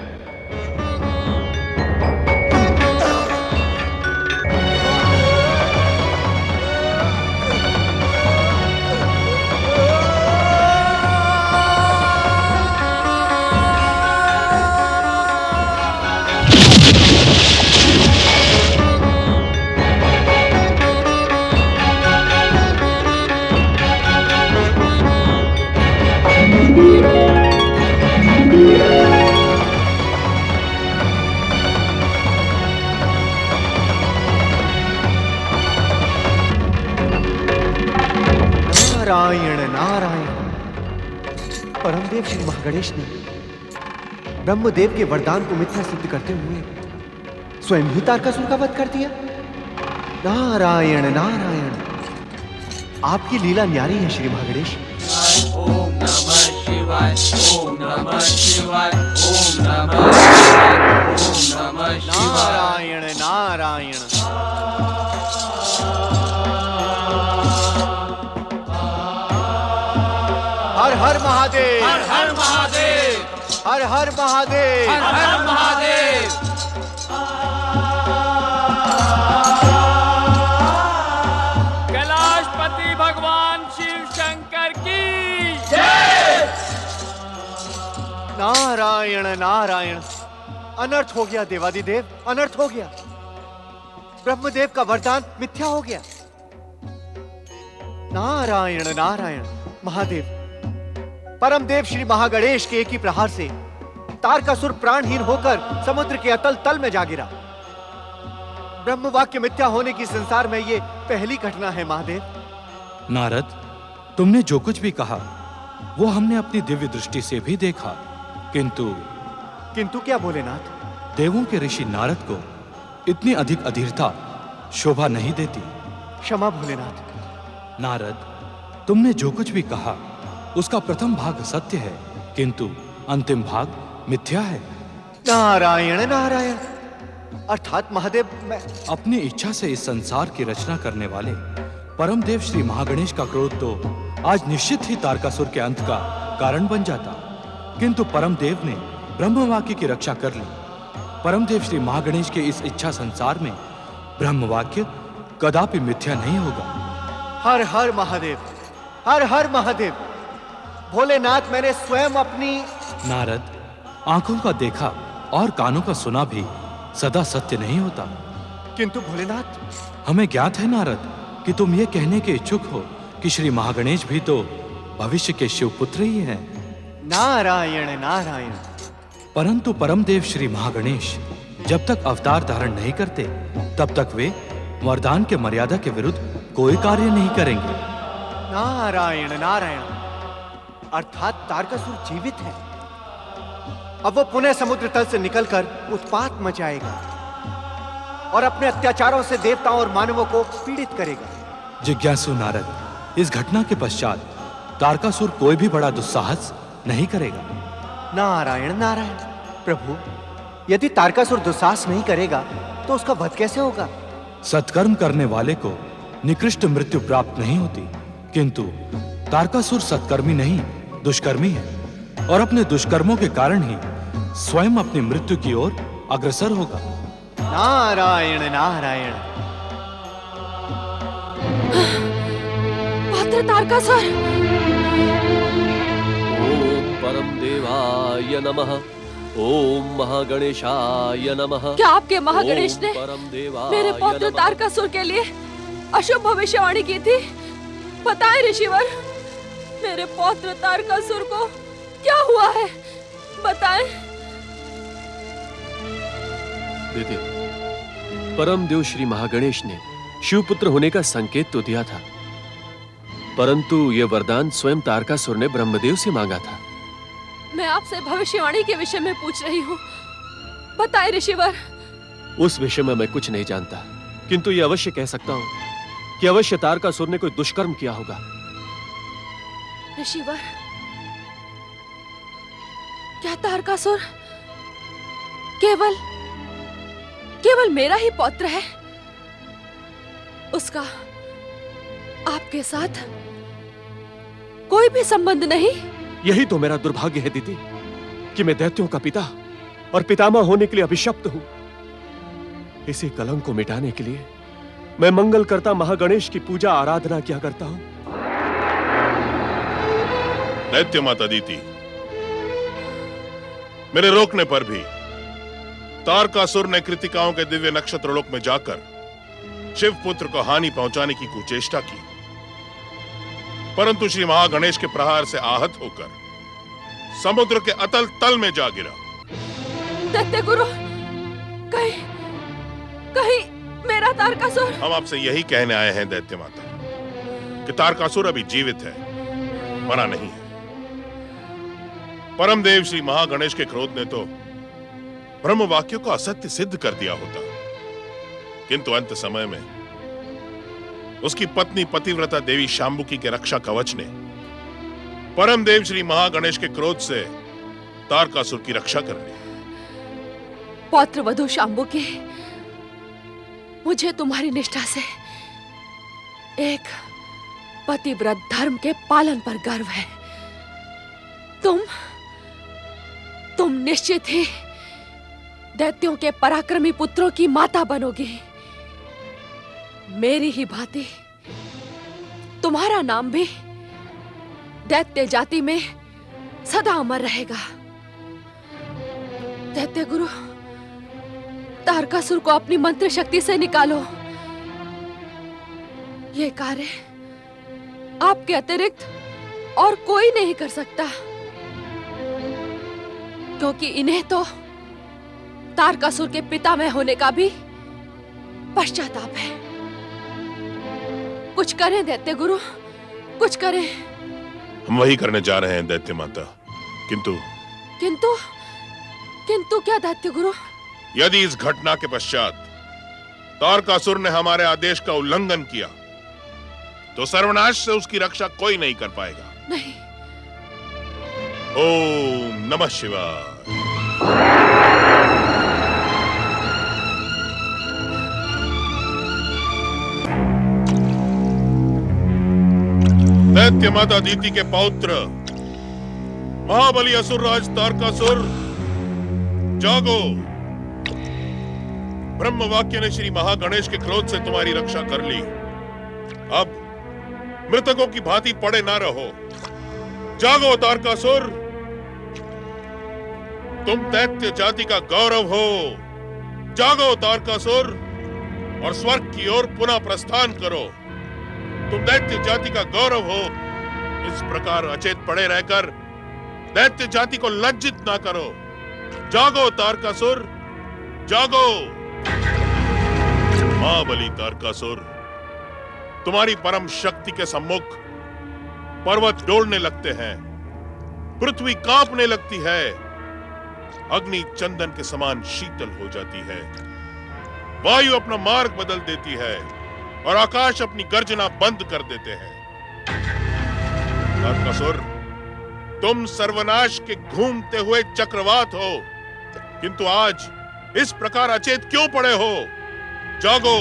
नारायण नारायण। परमदेव श्री महागणेश ने ब्रह्मदेव के वरदान को मिथ्या सिद्ध करते हुए स्वयं ही तारकासुर का वध कर दिया। नारायण नारायण, आपकी लीला न्यारी है श्री महागणेश। ओम नमः शिवाय, ओम नमः शिवाय, ओम नमः शिवाय, ओम नमः शिवाय। नारायण नारायण। हर हर महादेव, हर हर महादेव, हर हर महादेव, हर हर महादेव। कैलाशपति भगवान शिव शंकर की जय। नारायण नारायण। अनर्थ हो गया देवादिदेव, अनर्थ हो गया। ब्रह्मदेव का वरदान मिथ्या हो गया। नारायण नारायण। महादेव, परमदेव श्री महागणेश के एक ही प्रहार से तारकासुर प्राणहीन होकर समुद्र के अतल तल में जा गिरा। ब्रह्म वाक्य मिथ्या होने की संसार में ये पहली घटना है महादेव। नारद, तुमने जो कुछ भी कहा वो हमने अपनी दिव्य दृष्टि से भी देखा, किंतु क्या भोलेनाथ? देवों के ऋषि नारद को इतनी अधिक अधीरता शोभा नहीं देती। क्षमा भोलेनाथ। नारद, तुमने जो कुछ भी कहा उसका प्रथम भाग सत्य है, किंतु अंतिम भाग मिथ्या है। नारायण नारायण। अर्थात महादेव, मैं अपनी इच्छा से इस संसार की रचना करने वाले परमदेव श्री महागणेश का क्रोध तो आज निश्चित ही तारकासुर के अंत का कारण बन जाता, किंतु परमदेव ने ब्रह्मवाक्य की रक्षा कर ली। परमदेव श्री महागणेश के इस इच्छा संसार में ब्रह्मवाक्य कदापि मिथ्या नहीं होगा। हर हर महादेव, हर हर महादेव। भोलेनाथ, मैंने स्वयं अपनी नारद, आंखों का देखा और कानों का सुना भी सदा सत्य नहीं होता। किंतु भोलेनाथ, हमें ज्ञात है नारद कि तुम ये कहने के इच्छुक हो कि श्री महागणेश भी तो भविष्य के शिवपुत्र ही हैं। नारायण नारायण। परंतु परमदेव श्री महागणेश जब तक अवतार धारण नहीं करते तब तक वे वरदान के मर्यादा के विरुद्ध कोई कार्य नहीं करेंगे। नारायण नारायण। अर्थात तारकासुर जीवित है। अब वो पुनः समुद्र तल से निकलकर उत्पात मचाएगा और अपने अत्याचारों से देवताओं और मानवों को पीड़ित करेगा। जिज्ञासु नारद, इस घटना के पश्चात तारकासुर कोई भी बड़ा दुस्साहस नहीं करेगा। नारायण नारायण। प्रभु, यदि तारकासुर दुस्साहस नहीं करेगा तो उसका वध कैसे होगा? सत्कर्म करने वाले को निकृष्ट मृत्यु प्राप्त नहीं होती, किंतु तारकासुर सत्कर्मी नहीं, दुष्कर्मी है और अपने दुष्कर्मों के कारण ही स्वयं अपनी मृत्यु की ओर अग्रसर होगा। नारायण नारायण। पुत्र तारकासुर। ओम परमदेवाय नमः, ओम महागणेशाय नमः। क्या आपके महागणेश ने मेरे पौत्र नमः। तारकासुर के लिए अशुभ भविष्यवाणी की थी? बताएं ऋषिवर, मेरे पौत्र तारकासुर को क्या हुआ है? बताएं। दीदी, परमदेव श्री महागणेश ने शिवपुत्र होने का संकेत तो दिया था, परंतु यह वरदान स्वयं तारकासुर ने ब्रह्मदेव से मांगा था। मैं आपसे भविष्यवाणी के विषय में पूछ रही हूँ, बताएं ऋषिवर। उस विषय में मैं कुछ नहीं जानता, किंतु यह अवश्य कह सकता हूँ कि अवश्य तारकासुर ने कोई दुष्कर्म किया होगा। ऋषिवर, क्या तारकासुर केवल मेरा ही पौत्र है? उसका आपके साथ कोई भी संबंध नहीं? यही तो मेरा दुर्भाग्य है दीदी कि मैं दैत्यों का पिता और पितामह होने के लिए अभिशप्त हूं। इसी कलंक को मिटाने के लिए मैं मंगलकर्ता महागणेश की पूजा आराधना किया करता हूं। दैत्य माता दीति, मेरे रोकने पर भी तारकासुर ने कृतिकाओं के दिव्य नक्षत्रलोक में जाकर शिवपुत्र को हानि पहुंचाने की कुचेष्टा की, परंतु श्री महागणेश के प्रहार से आहत होकर समुद्र के अतल तल में जा गिरा। दैत्य गुरु, कहीं कहीं मेरा तारकासुर। हम आपसे यही कहने आए हैं दैत्य माता कि तारकासुर अभी जीवित है, मरा नहीं है। परम देव श्री महागणेश के क्रोध ने तो ब्रह्म वाक्यों को असत्य सिद्ध कर दिया होता, किंतु अंत समय में उसकी पत्नी पतिव्रता देवी शांबुकी के रक्षा कवच ने परम देव श्री महागणेश के क्रोध से तारकासुर की रक्षा कर ली। पौत्र वधु शांबुकी, मुझे तुम्हारी निष्ठा से एक पतिव्रत धर्म के पालन पर गर्व है। तुम निश्चित ही दैत्यों के पराक्रमी पुत्रों की माता बनोगी। मेरी ही भांति तुम्हारा नाम भी दैत्य जाति में सदा अमर रहेगा। दैत्य गुरु, तारकासुर को अपनी मंत्र शक्ति से निकालो। ये कार्य आपके अतिरिक्त और कोई नहीं कर सकता, क्योंकि इन्हें तो तारकासुर के पिता में होने का भी पश्चाताप है। कुछ करें दैत्य गुरु, कुछ करें। हम वही करने जा रहे हैं दैत्य माता, किंतु किंतु क्या दैत्य गुरु? यदि इस घटना के पश्चात तारकासुर ने हमारे आदेश का उल्लंघन किया तो सर्वनाश से उसकी रक्षा कोई नहीं कर पाएगा। नहीं। ओम नमः शिवाय। दैत्य माता दीति के पौत्र महाबली असुरराज तारकासुर, जागो। ब्रह्म वाक्य ने श्री महागणेश के क्रोध से तुम्हारी रक्षा कर ली। अब मृतकों की भांति पड़े ना रहो। जागो तारकासुर, तुम दैत्य जाति का गौरव हो। जागो तारकासुर और स्वर्ग की ओर पुनः प्रस्थान करो। तुम दैत्य जाति का गौरव हो। इस प्रकार अचेत पड़े रहकर दैत्य जाति को लज्जित ना करो। जागो तारकासुर, जागो। महाबली तारकासुर, तुम्हारी परम शक्ति के सम्मुख पर्वत डोलने लगते हैं, पृथ्वी कांपने लगती है, अग्नि चंदन के समान शीतल हो जाती है, वायु अपना मार्ग बदल देती है और आकाश अपनी गर्जना बंद कर देते हैं। तारकासुर, तुम सर्वनाश के घूमते हुए चक्रवात हो, किंतु आज इस प्रकार अचेत क्यों पड़े हो? जागो,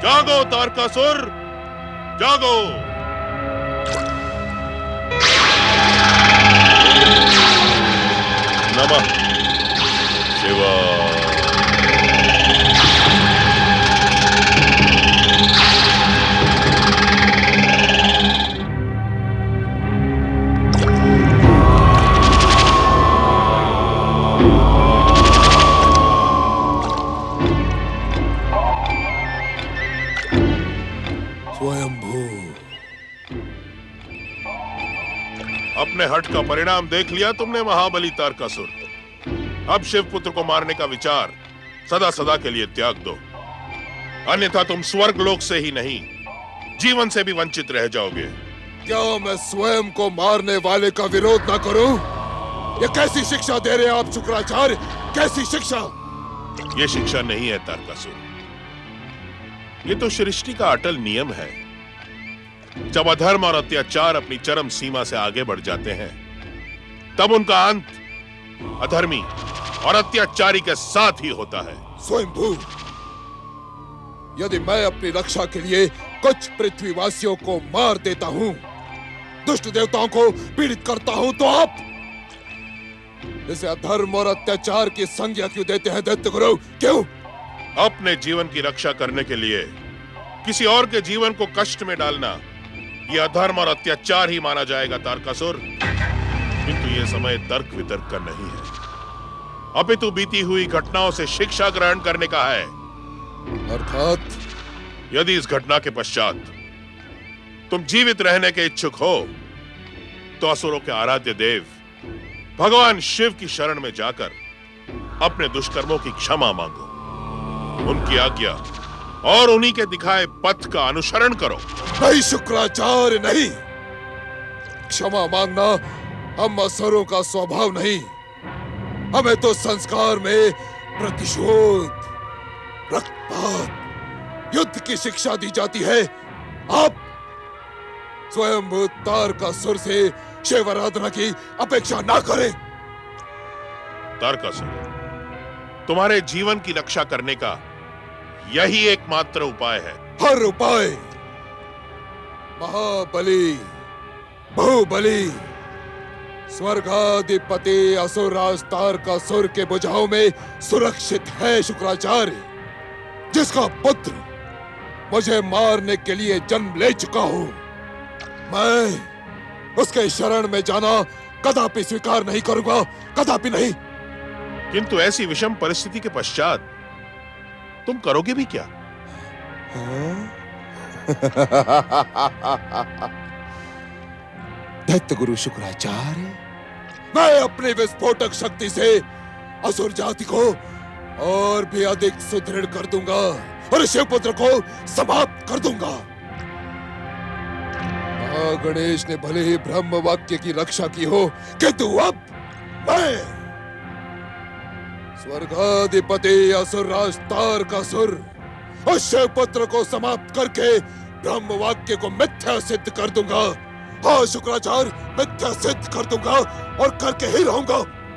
जागो तारकासुर, जागो। नमः शिवाय। अपने हट का परिणाम देख लिया तुमने महाबली तारकासुर। अब शिवपुत्र को मारने का विचार सदा सदा के लिए त्याग दो, अन्यथा तुम स्वर्ग लोक से ही नहीं जीवन से भी वंचित रह जाओगे। क्या मैं स्वयं को मारने वाले का विरोध ना करूं? ये कैसी शिक्षा दे रहे हैं आप शुक्राचार्य? कैसी शिक्षा? ये शिक्षा नहीं है तारकासुर, ये तो सृष्टि का अटल नियम है। जब अधर्म और अत्याचार अपनी चरम सीमा से आगे बढ़ जाते हैं, तब उनका अंत अधर्मी और अत्याचारी के साथ ही होता है। स्वयंभू, यदि मैं अपनी रक्षा के लिए कुछ पृथ्वीवासियों को मार देता हूं, दुष्ट देवताओं को पीड़ित करता हूं, तो आप इसे अधर्म और अत्याचार की संज्ञा क्यों देते हैं दैत्य गुरु? क्यों? अपने जीवन की रक्षा करने के लिए किसी और के जीवन को कष्ट में डालना यह अधर्म और अत्याचार ही माना जाएगा तारकासुर। किंतु यह समय तर्क वितर्क का नहीं है, अपितु बीती हुई घटनाओं से शिक्षा ग्रहण करने का है। अर्थात यदि इस घटना के पश्चात तुम जीवित रहने के इच्छुक हो, तो असुरों के आराध्य देव भगवान शिव की शरण में जाकर अपने दुष्कर्मों की क्षमा मांगो, उनकी आज्ञा और उन्हीं के दिखाए पथ का अनुसरण करो। नहीं शुक्राचार्य, नहीं। क्षमा मांगना हम असुरों का स्वभाव नहीं। हमें तो संस्कार में प्रतिशोध, रक्तपात, युद्ध की शिक्षा दी जाती है। आप स्वयं तारकासुर से शिव आराधना की अपेक्षा ना करें। तारकासुर, तुम्हारे जीवन की रक्षा करने का यही एकमात्र उपाय है। हर उपाय महाबली, बहुबली, स्वर्गाधिपति असुरराज तारकासुर के बुझाओं में सुरक्षित है शुक्राचार्य, जिसका पुत्र मुझे मारने के लिए जन्म ले चुका हूं। मैं उसके शरण में जाना कदापि स्वीकार नहीं करूंगा, कदापि नहीं। किंतु ऐसी विषम परिस्थिति के पश्चात तुम करोगे भी क्या? दैत्य गुरु शुक्राचार्य, मैं अपनी विस्फोटक शक्ति से असुर जाति को और भी अधिक सुदृढ़ कर दूंगा और शिवपुत्र को समाप्त कर दूंगा। गणेश ने भले ही ब्रह्म वाक्य की रक्षा की हो, किंतु अब मैं स्वर्गाधिपति असुरराज तारकासुर और शिवपुत्र को समाप्त करके ब्रह्म वाक्य को मिथ्या सिद्ध कर दूंगा। हाँ शुक्राचार्य, मिथ्या सिद्ध कर दूंगा और करके ही रहूंगा।